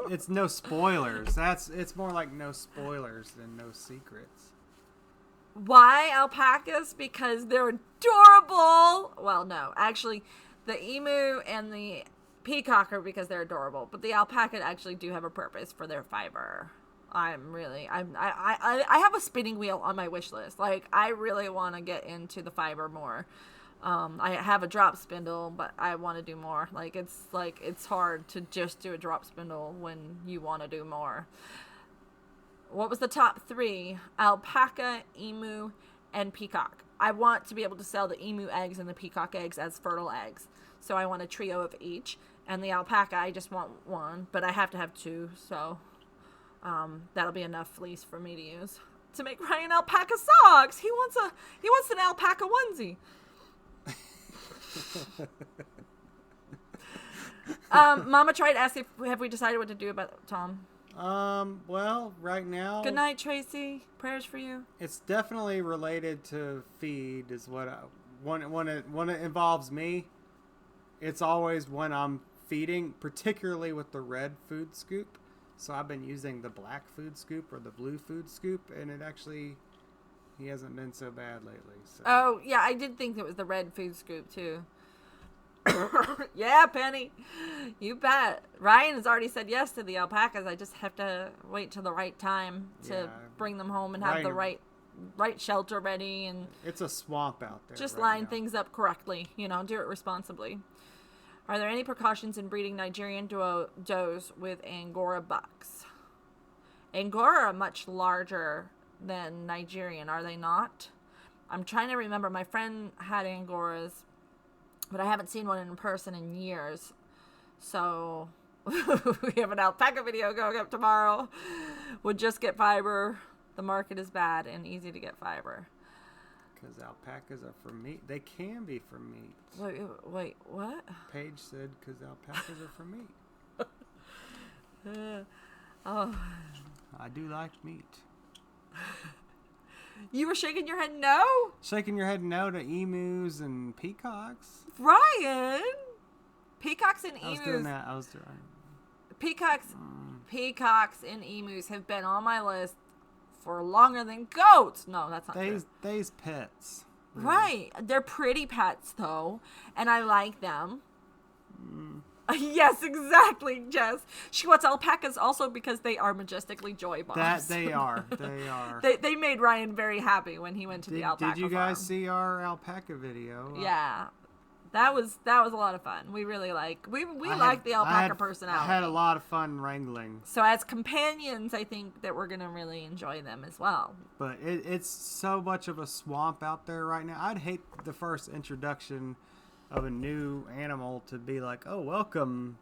It's no spoilers. It's more like no spoilers than no secrets. Why alpacas? Because they're adorable. Well, no, actually, the emu and the peacock are because they're adorable, but the alpaca actually do have a purpose for their fiber. I have a spinning wheel on my wish list. Like, I really want to get into the fiber more. I have a drop spindle, but I want to do more. It's hard to just do a drop spindle when you want to do more. What was the top 3? Alpaca, emu, and peacock. I want to be able to sell the emu eggs and the peacock eggs as fertile eggs. So I want a trio of each. And the alpaca, I just want 1, but I have to have 2. So that'll be enough fleece for me to use to make Ryan alpaca socks. He wants an alpaca onesie. Mama tried to ask if have we decided what to do about Tom. Well, right now. Good night, Tracy. Prayers for you. It's definitely related to feed. Is what when it involves me. It's always when I'm feeding, particularly with the red food scoop. So I've been using the black food scoop or the blue food scoop, and he hasn't been so bad lately. So. Oh, yeah, I did think it was the red food scoop, too. Yeah, Penny. You bet. Ryan has already said yes to the alpacas. I just have to wait till the right time to bring them home and have the right shelter ready. And it's a swamp out there. Just line things up correctly. Do it responsibly. Are there any precautions in breeding Nigerian does with Angora bucks? Angora are much larger than Nigerian, are they not? I'm trying to remember. My friend had Angoras, but I haven't seen one in person in years. So we have an alpaca video going up tomorrow. Would just get fiber. The market is bad and easy to get fiber. Because alpacas are for meat. They can be for meat. Wait, what? Paige said because alpacas are for meat. Oh. I do like meat. You were shaking your head no? Shaking your head no to emus and peacocks. Ryan! Peacocks and emus. I was doing that. Peacocks and emus have been on my list for longer than goats. No, that's not true. They's pets. Really. Right. They're pretty pets, though, and I like them. Yes, exactly, Jess. She wants alpacas also because they are majestically joy bombs. That they are. They are. They made Ryan very happy when he went to the alpaca Did you guys farm. See our alpaca video? Yeah. That was a lot of fun. We really like the alpaca personality. I had a lot of fun wrangling. So as companions, I think that we're gonna really enjoy them as well. But it's so much of a swamp out there right now. I'd hate the first introduction of a new animal to be like, oh, welcome,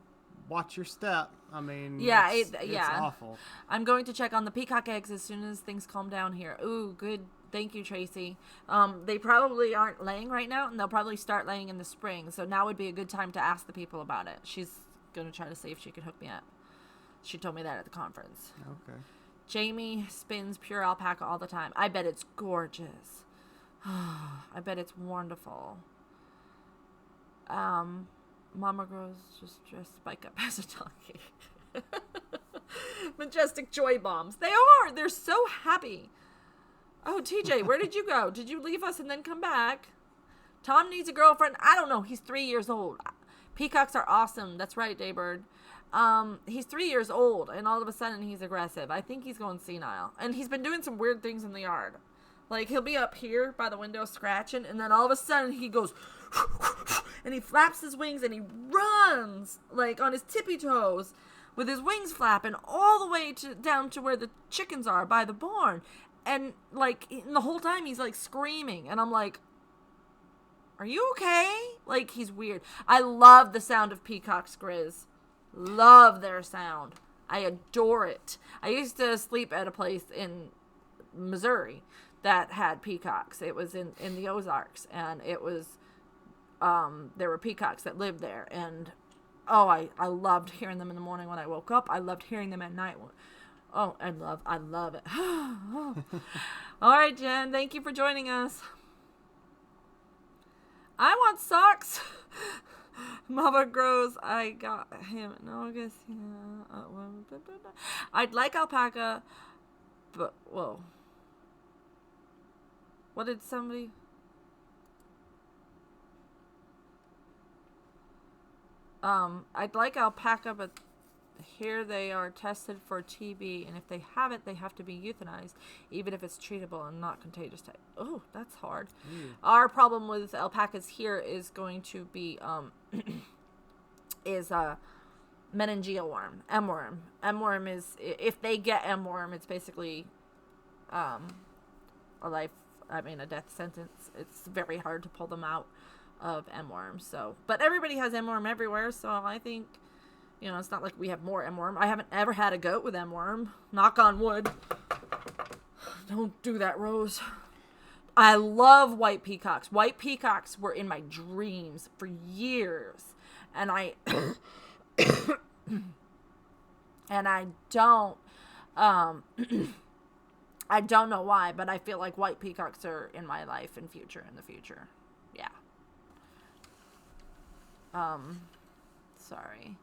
watch your step. I mean, yeah, it's yeah, awful. I'm going to check on the peacock eggs as soon as things calm down here. Ooh, good. Thank you, Tracy. They probably aren't laying right now, and they'll probably start laying in the spring. So now would be a good time to ask the people about it. She's going to try to see if she can hook me up. She told me that at the conference. Okay. Jamie spins pure alpaca all the time. I bet it's gorgeous. I bet it's wonderful. Mama Grows just dressed Spike up as a donkey. Majestic joy bombs. They are. They're so happy. Oh, TJ, where did you go? Did you leave us and then come back? Tom needs a girlfriend. I don't know. He's 3 years old. Peacocks are awesome. That's right, Daybird. He's 3 years old, and all of a sudden he's aggressive. I think he's going senile. And he's been doing some weird things in the yard. Like, he'll be up here by the window scratching, and then all of a sudden he goes, and he flaps his wings, and he runs, like, on his tippy toes, with his wings flapping all the way down to where the chickens are by the barn. And, like, the whole time he's, like, screaming. And I'm like, are you okay? Like, he's weird. I love the sound of peacocks, Grizz. Love their sound. I adore it. I used to sleep at a place in Missouri that had peacocks. It was in the Ozarks. And it was, there were peacocks that lived there. And, oh, I loved hearing them in the morning when I woke up. I loved hearing them at night. Oh, I love it. All right, Jen, thank you for joining us. I want socks. Mama Grows, I got him in August. Yeah. I'd like alpaca, but, whoa. What did somebody... I'd like alpaca, but here they are tested for TB, and if they have it, they have to be euthanized, even if it's treatable and not contagious type. Oh, that's hard. Our problem with alpacas here is going to be meningeal worm, M-worm. M-worm is, if they get M-worm, it's basically a death sentence. It's very hard to pull them out of M-worm. So, but everybody has M-worm everywhere, so I think, you know, it's not like we have more M-worm. I haven't ever had a goat with M-worm. Knock on wood. Don't do that, Rose. I love white peacocks. White peacocks were in my dreams for years. And I don't I don't know why, but I feel like white peacocks are in my life in the future. Yeah. Sorry.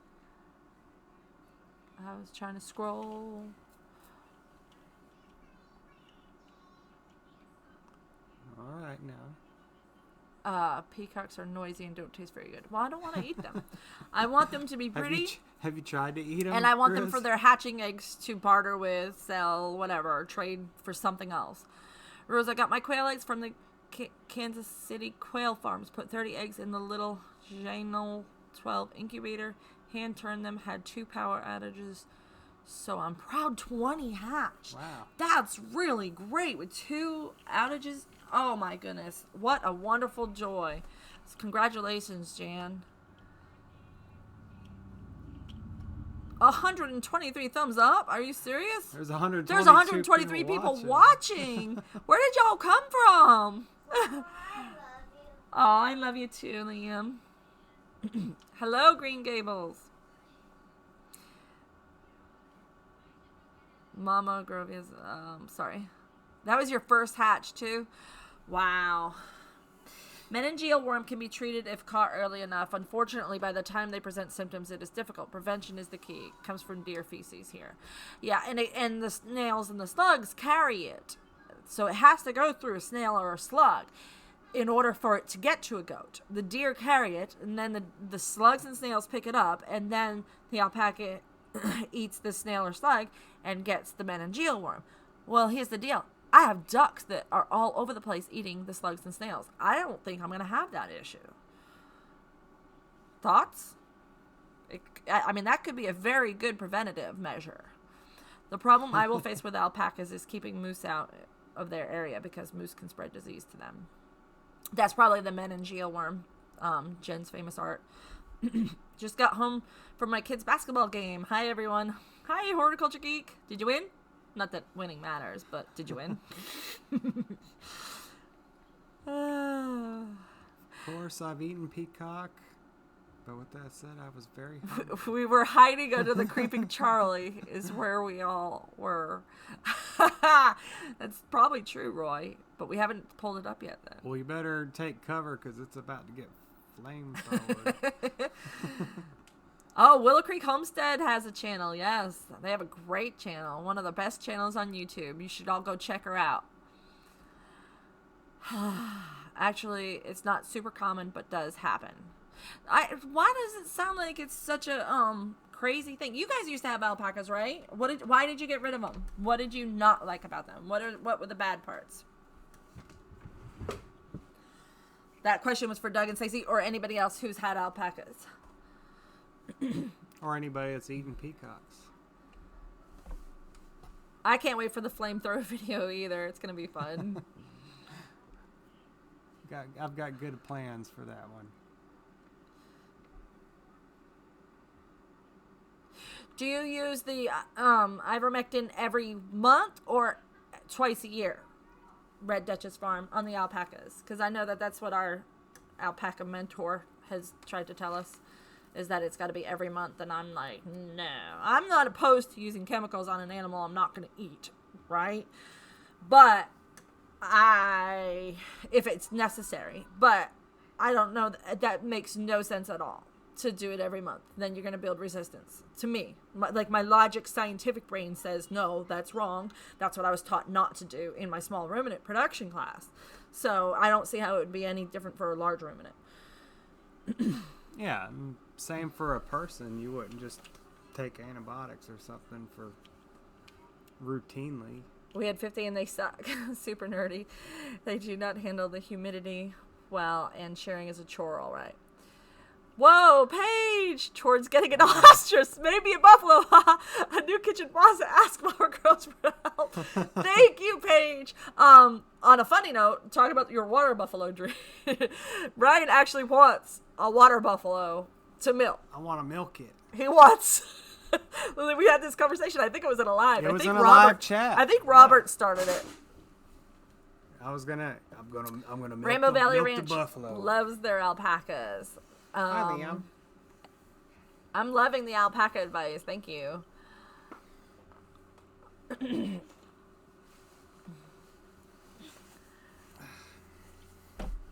I was trying to scroll. All right, now. Peacocks are noisy and don't taste very good. Well, I don't want to eat them. I want them to be pretty. Have you tried to eat them? And I want them for their hatching eggs to barter with, sell, whatever, or trade for something else. Rose, I got my quail eggs from the Kansas City Quail Farms. Put 30 eggs in the little Janel 12 incubator. Hand turned them. Had 2 power outages. So I'm proud 20 hatched. Wow. That's really great with 2 outages. Oh my goodness. What a wonderful joy. Congratulations, Jan. 123 thumbs up? Are you serious? There's 123, There's 123 people watching. Where did y'all come from? Oh, I love you too, Liam. Hello, Green Gables. Mama Grovia's, sorry. That was your first hatch, too? Wow. Meningeal worm can be treated if caught early enough. Unfortunately, by the time they present symptoms, it is difficult. Prevention is the key. It comes from deer feces here. Yeah, and the snails and the slugs carry it. So it has to go through a snail or a slug in order for it to get to a goat. The deer carry it, and then the slugs and snails pick it up, and then the alpaca eats the snail or slug and gets the meningeal worm. Well, here's the deal. I have ducks that are all over the place eating the slugs and snails. I don't think I'm going to have that issue. Thoughts? I mean, that could be a very good preventative measure. The problem I will face with alpacas is keeping moose out of their area because moose can spread disease to them. That's probably the meningeal worm Jen's famous art. Just got home from my kid's basketball game. Hi, everyone. Hi, Horticulture Geek. Did you win? Not that winning matters, but did you win? Of course, I've eaten peacock. But with that said, I was very hungry. We were hiding under the creeping Charlie is where we all were. That's probably true, Roy. But we haven't pulled it up yet, then. Well, you better take cover because it's about to get flamethrowered. Oh, Willow Creek Homestead has a channel. Yes, they have a great channel. One of the best channels on YouTube. You should all go check her out. Actually, it's not super common, but does happen. Why does it sound like it's such a crazy thing? You guys used to have alpacas, right? Why did you get rid of them? What did you not like about them? What were the bad parts? That question was for Doug and Stacey or anybody else who's had alpacas. Or anybody that's eaten peacocks. I can't wait for the flamethrower video either. It's going to be fun. I've got good plans for that one. Do you use the ivermectin every month or twice a year? Red Duchess Farm on the alpacas. Because I know that's what our alpaca mentor has tried to tell us, is that it's got to be every month. And I'm like, no. I'm not opposed to using chemicals on an animal I'm not going to eat, right? But if it's necessary. But I don't know. That makes no sense at all to do it every month. Then you're going to build resistance. To me, my logic scientific brain says, no, that's wrong. That's what I was taught not to do in my small ruminant production class. So I don't see how it would be any different for a large ruminant. Yeah, same for a person. You wouldn't just take antibiotics or something for routinely. We had 50 and they suck. Super nerdy. They do not handle the humidity well, and sharing is a chore, all right. Whoa, Paige! Towards getting an ostrich, maybe a buffalo. A new kitchen faucet. Ask more girls for help. Thank you, Paige. On a funny note, talking about your water buffalo dream, Ryan actually wants a water buffalo to milk. I want to milk it. He wants. We had this conversation. I think it was in a live. It was in a live chat. I think Robert started it. I'm gonna milk Rainbow Valley Ranch the buffalo. Loves their alpacas. Hi, Liam. I'm loving the alpaca advice. Thank you.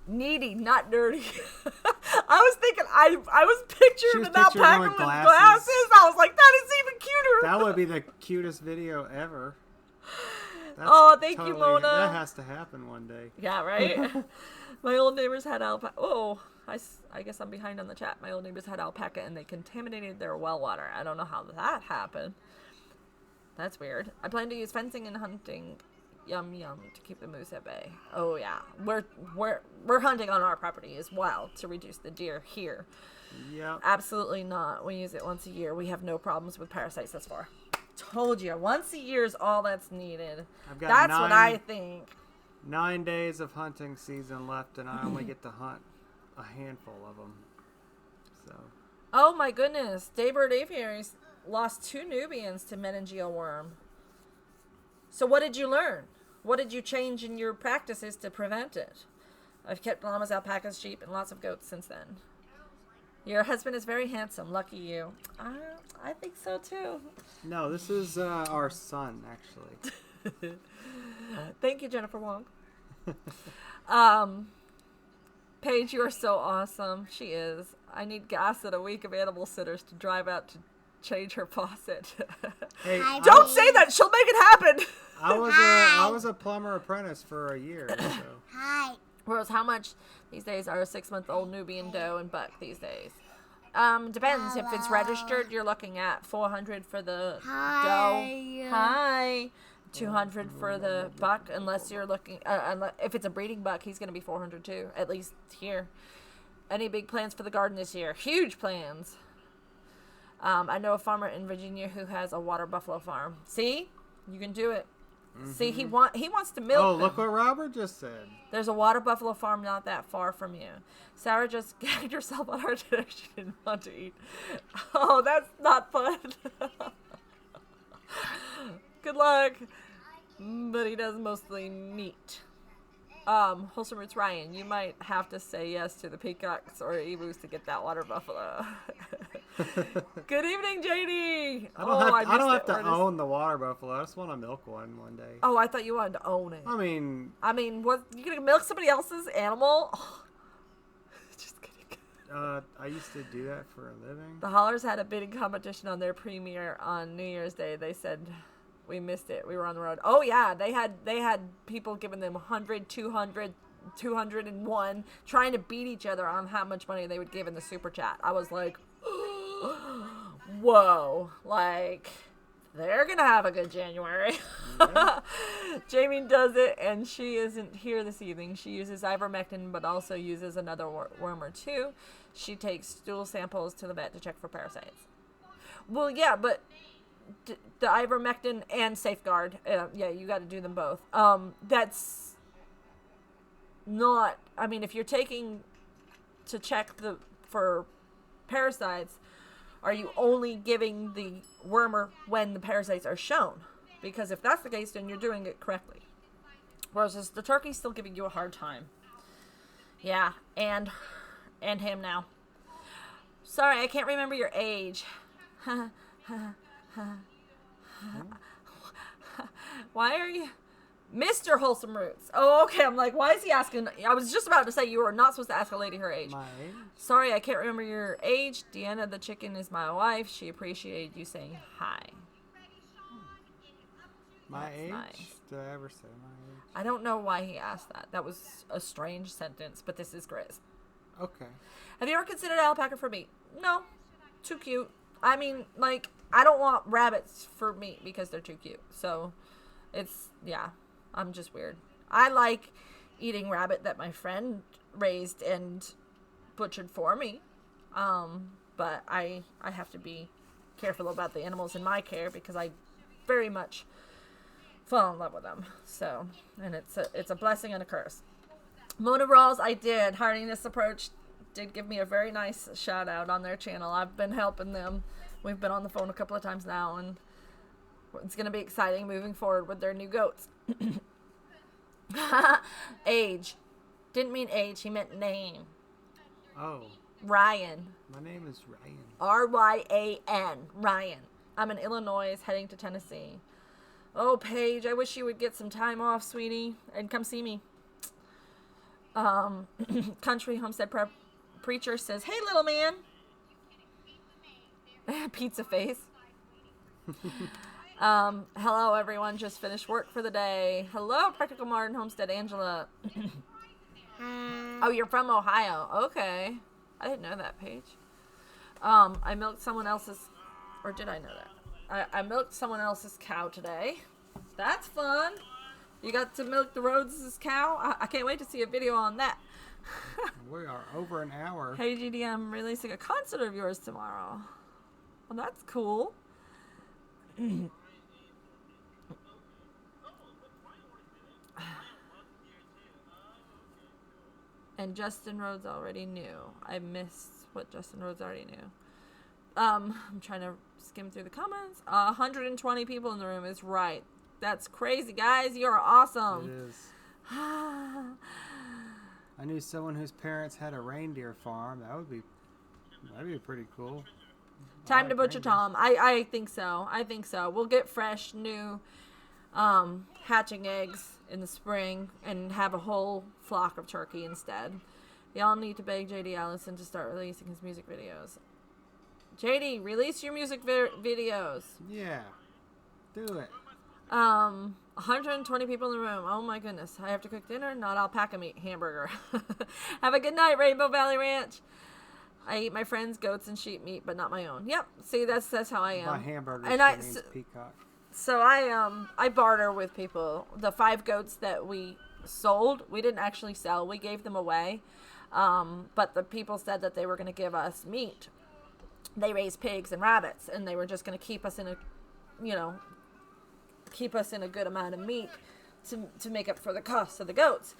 Needy, not dirty. I was thinking, I was picturing an alpaca with glasses. I was like, that is even cuter. That would be the cutest video ever. Thank you, Mona. That has to happen one day. Yeah, right? My old neighbors had alpaca. Oh, I guess I'm behind on the chat. My old neighbors had alpaca and they contaminated their well water. I don't know how that happened. That's weird. I plan to use fencing and hunting. Yum yum to keep the moose at bay. Oh yeah, we're hunting on our property as well to reduce the deer here. Yep. Absolutely not. We use it once a year. We have no problems with parasites thus far. Told you, once a year is all that's needed. That's what I think. 9 days of hunting season left, and I only get to hunt a handful of them. So. Oh my goodness, Daybird Aviaries lost 2 Nubians to meningeal worm. So what did you learn? What did you change in your practices to prevent it? I've kept llamas, alpacas, sheep, and lots of goats since then. Your husband is very handsome. Lucky you. I think so too. No, this is our son, actually. Thank you, Jennifer Wong. Paige, you are so awesome. She is. I need gas and a week of animal sitters to drive out to change her faucet. Hey, don't say that. She'll make it happen. I was a plumber apprentice for a year. So. Hi. Rose, how much these days are a 6-month-old Nubian doe and buck these days? Depends. If it's registered, you're looking at $400 for the doe. Hi. 200 for the buck, unless you're looking. If it's a breeding buck, he's going to be 400 too. At least here. Any big plans for the garden this year? Huge plans. I know a farmer in Virginia who has a water buffalo farm. See, you can do it. See, he wants to milk Oh, them. look what Robert just said. There's a water buffalo farm not that far from you. Sarah just gagged herself on her dinner she didn't want to eat. Oh, that's not fun. Good luck. But he does mostly meat. Wholesome Roots Ryan, you might have to say yes to the peacocks or emus to get that water buffalo. Good evening, JD. I don't have to own the water buffalo. I just want to milk one day. Oh, I thought you wanted to own it. I mean, what, you gonna milk somebody else's animal? Oh. Just kidding. I used to do that for a living. The Hollers had a bidding competition on their premiere on New Year's Day. They said we missed it. We were on the road. Oh yeah, they had people giving them 100, 200, 201, trying to beat each other on how much money they would give in the super chat. I was like, whoa, like they're gonna have a good January. Yeah. Jamie does it, and she isn't here this evening. She uses ivermectin, but also uses another worm or two. She takes stool samples to the vet to check for parasites. Well, yeah, but the ivermectin and Safeguard, yeah, you got to do them both. That's not, I mean, if you're taking to check for parasites, are you only giving the wormer when the parasites are shown? Because if that's the case, then you're doing it correctly. Whereas the turkey's still giving you a hard time. Yeah, and him now. Sorry, I can't remember your age. Why are you Mr. Wholesome Roots? Oh, okay. I'm like, why is he asking? I was just about to say you were not supposed to ask a lady her age. My age? Sorry, I can't remember your age. Deanna the chicken is my wife. She appreciated you saying hi. My That's age? nice. Did I ever say my age? I don't know why he asked that. That was a strange sentence, but this is Grizz. Okay. Have you ever considered alpaca for meat? No. Too cute. I mean, like, I don't want rabbits for meat because they're too cute. So, yeah, I'm just weird. I like eating rabbit that my friend raised and butchered for me. But I have to be careful about the animals in my care because I very much fall in love with them. So, and it's a blessing and a curse. Mona Rawls, I did. Hardiness Approach did give me a very nice shout out on their channel. I've been helping them. We've been on the phone a couple of times now, and it's going to be exciting moving forward with their new goats. Age. Didn't mean age. He meant name. Oh. Ryan. My name is Ryan. R-Y-A-N. Ryan. I'm in Illinois, heading to Tennessee. Oh, Paige, I wish you would get some time off, sweetie, and come see me. Country Homestead Preacher says, hey, little man. Pizza face. Hello, everyone. Just finished work for the day. Hello, Practical Modern Homestead Angela. Oh, you're from Ohio. Okay. I didn't know that, Paige. I milked someone else's, or did I know that? I milked someone else's cow today. That's fun. You got to milk the Rhodes' cow? I can't wait to see a video on that. We are over an hour. Hey, GD, I'm releasing a concert of yours tomorrow. Well, that's cool. And Justin Rhodes already knew. I missed what Justin Rhodes already knew. I'm trying to skim through the comments. 120 people in the room is right. That's crazy, guys. You're awesome. It is. I knew someone whose parents had a reindeer farm. That'd be pretty cool. Time to butcher Tom. I think so. I think so. We'll get fresh, new hatching eggs in the spring and have a whole flock of turkey instead. Y'all need to beg JD Allison to start releasing his music videos. JD, release your music videos. Yeah. Do it. 120 people in the room. Oh my goodness. I have to cook dinner, not alpaca meat, hamburger. Have a good night, Rainbow Valley Ranch. I eat my friends' goats and sheep meat, but not my own. Yep. See, that's how I am. My hamburger means peacock. So I barter with people. The 5 goats that we sold, we didn't actually sell. We gave them away. But the people said that they were going to give us meat. They raised pigs and rabbits, and they were just going to keep us in a, keep us in a good amount of meat to make up for the cost of the goats.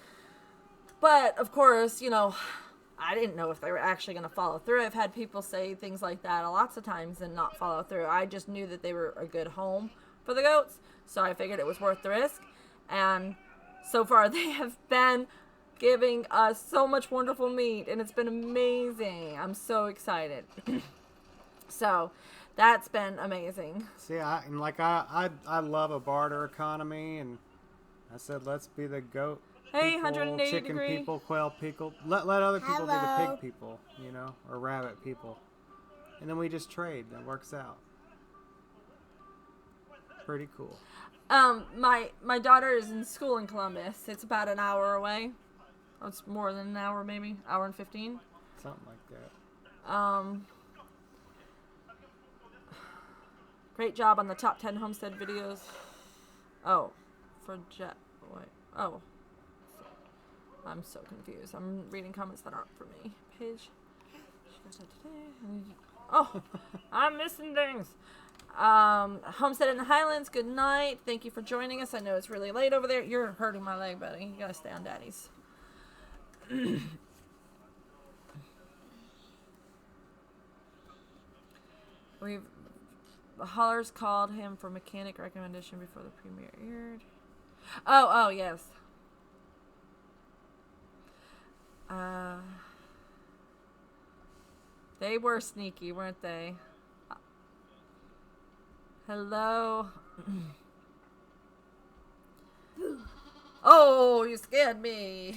But, of course, I didn't know if they were actually going to follow through. I've had people say things like that lots of times and not follow through. I just knew that they were a good home for the goats, so I figured it was worth the risk. And so far, they have been giving us so much wonderful meat, and it's been amazing. I'm so excited. So, that's been amazing. See, I love a barter economy, and I said, let's be the goat Hey, people, 180 chicken degree. people, quail people. Let other people be the Hello. pig people, or rabbit people. And then we just trade. That works out. Pretty cool. My daughter is in school in Columbus. It's about an hour away. Oh, it's more than an hour, maybe. Hour and 15. Something like that. Great job on the top 10 homestead videos. Oh, for Jet. Wait. Oh. I'm so confused. I'm reading comments that aren't for me. Page. Oh, I'm missing things. Homestead in the Highlands, good night. Thank you for joining us. I know it's really late over there. You're hurting my leg, buddy. You gotta stay on Daddy's. The Hollers called him for mechanic recommendation before the premiere aired. Oh, yes. They were sneaky, weren't they? Hello. Oh, you scared me.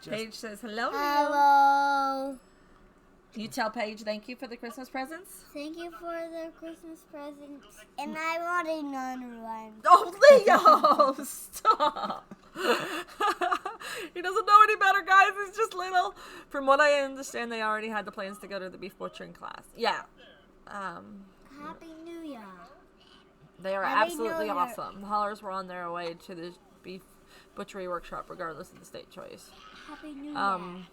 Paige says hello. Hello. You tell Paige thank you for the Christmas presents. Thank you for the Christmas presents. And I want another one. Oh, Leo! Stop! He doesn't know any better, guys. He's just little. From what I understand, they already had the plans to go to the beef butchering class. Yeah. Happy New Year. They are Happy absolutely New Year. awesome. The Hollers were on their way to the beef butchery workshop, regardless of the state choice. Happy New Year.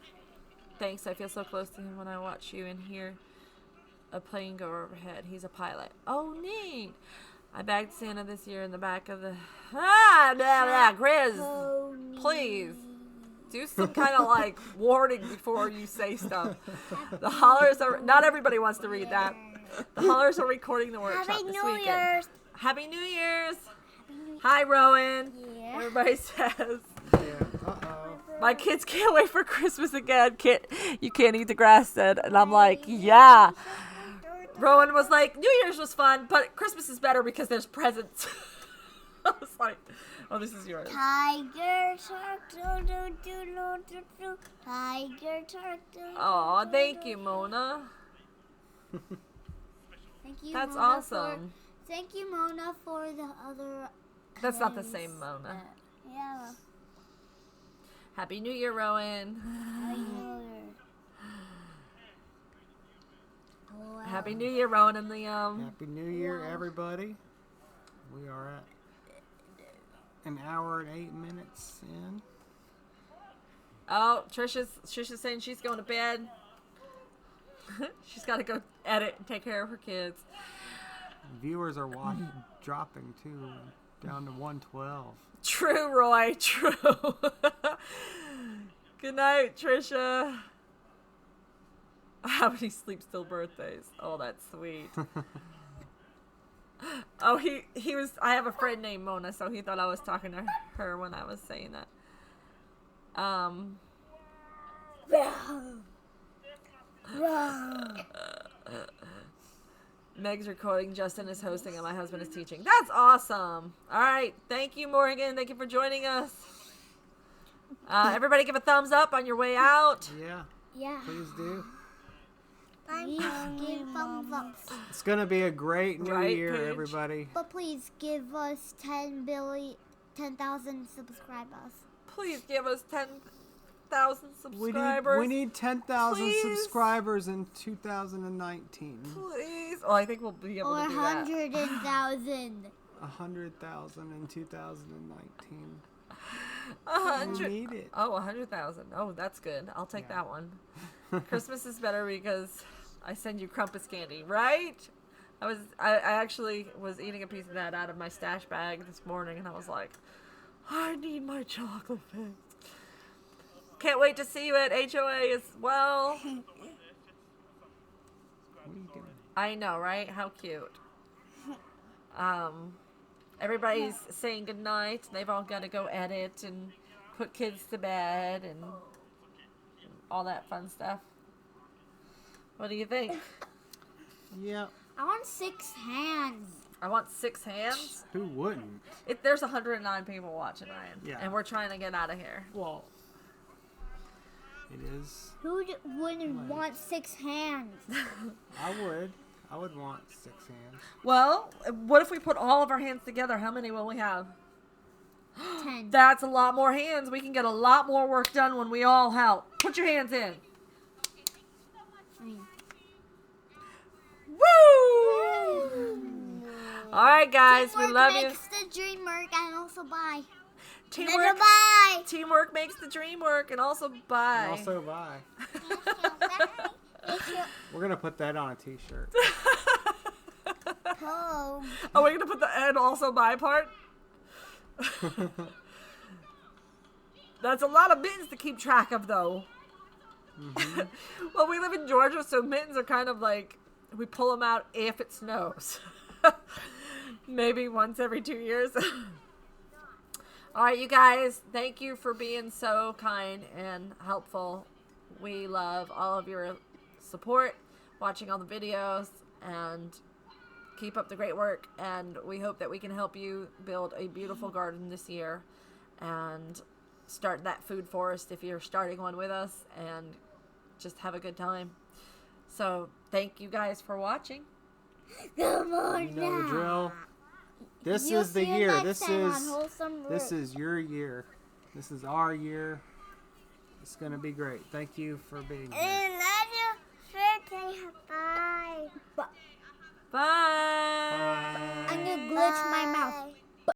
Thanks. I feel so close to him when I watch you and hear a plane go overhead. He's a pilot. Oh, neat. I bagged Santa this year in the back of the... Grizz, Pony. please. Do some kind of, warning before you say stuff. The Hollers are... Not everybody wants to read that. The Hollers are recording the workshop Happy this New weekend. Year's. Happy New Year's. Happy New Hi, Rowan. Yeah. Everybody says... Yeah. Uh-oh. My kids can't wait for Christmas again. You can't eat the grass then. And I'm like, yeah. Rowan was like, New Year's was fun, but Christmas is better because there's presents. I was like, oh, this is yours. Tiger shark, do. Tiger shark, do. Oh, thank you, Mona. Thank you. That's Mona, awesome. Thank you, Mona, for the other. That's not the things. same Mona. Yeah. Happy New Year, Rowan. Happy New Year. Oh, wow. Happy New Year, Rowan and Liam. Happy New Year, everybody. We are at an hour and 8 minutes in. Oh, Trisha's saying she's going to bed. She's got to go edit and take care of her kids. Viewers are dropping too, down to 112. True, Roy. True. Good night, Trisha. How many sleep still birthdays? Oh, that's sweet. Oh, he was. I have a friend named Mona, so he thought I was talking to her when I was saying that. Meg's recording, Justin is hosting, and my husband is teaching. That's awesome. All right. Thank you, Morgan. Thank you for joining us. Everybody give a thumbs up on your way out. Yeah, Yeah. please do. Please give thumbs up. It's going to be a great new Right, year, Paige? everybody. But please give us 10,000 subscribers. Please give us 10,000 subscribers. We need 10,000 Please. subscribers in 2019. Please. Oh, I think we'll be able Or to do that. 100,000. 100,000 in 2019. 100. We need it. Oh, 100,000. Oh, that's good. I'll take Yeah. that one. Christmas is better because I send you Crumpus candy, right? I actually was eating a piece of that out of my stash bag this morning, and I was like, I need my chocolate fix. Can't wait to see you at HOA as well. What are you doing? I know, right? How cute. Everybody's saying goodnight. They've all got to go edit and put kids to bed and all that fun stuff. What do you think? Yeah. I want 6 hands. I want 6 hands. Who wouldn't? There's 109 people watching, Ryan. Yeah. And we're trying to get out of here. Well, it is. Who wouldn't want 6 hands? I would. I would want 6 hands. Well, what if we put all of our hands together? How many will we have? 10. That's a lot more hands. We can get a lot more work done when we all help. Put your hands in. Woo! All right, guys, we love you. Makes the dream work and also bye. Teamwork, Bye. teamwork makes the dream work, and also bye. And also, bye. We're going to put that on a t-shirt. Home. Oh, we're gonna put the and also bye part. That's a lot of mittens to keep track of, though. Mm-hmm. Well, we live in Georgia, so mittens are kind of like we pull them out if it snows. Maybe once every 2 years. All right, you guys, thank you for being so kind and helpful. We love all of your support, watching all the videos, and keep up the great work. And we hope that we can help you build a beautiful garden this year and start that food forest if you're starting one with us, and just have a good time. So thank you guys for watching. Good morning. You know the drill. This You'll is the see you year. next time on Wholesome This Roots. is your year. This is our year. It's gonna be great. Thank you for being here. I love you. Say bye. Bye. Bye. I'm gonna glitch my mouth.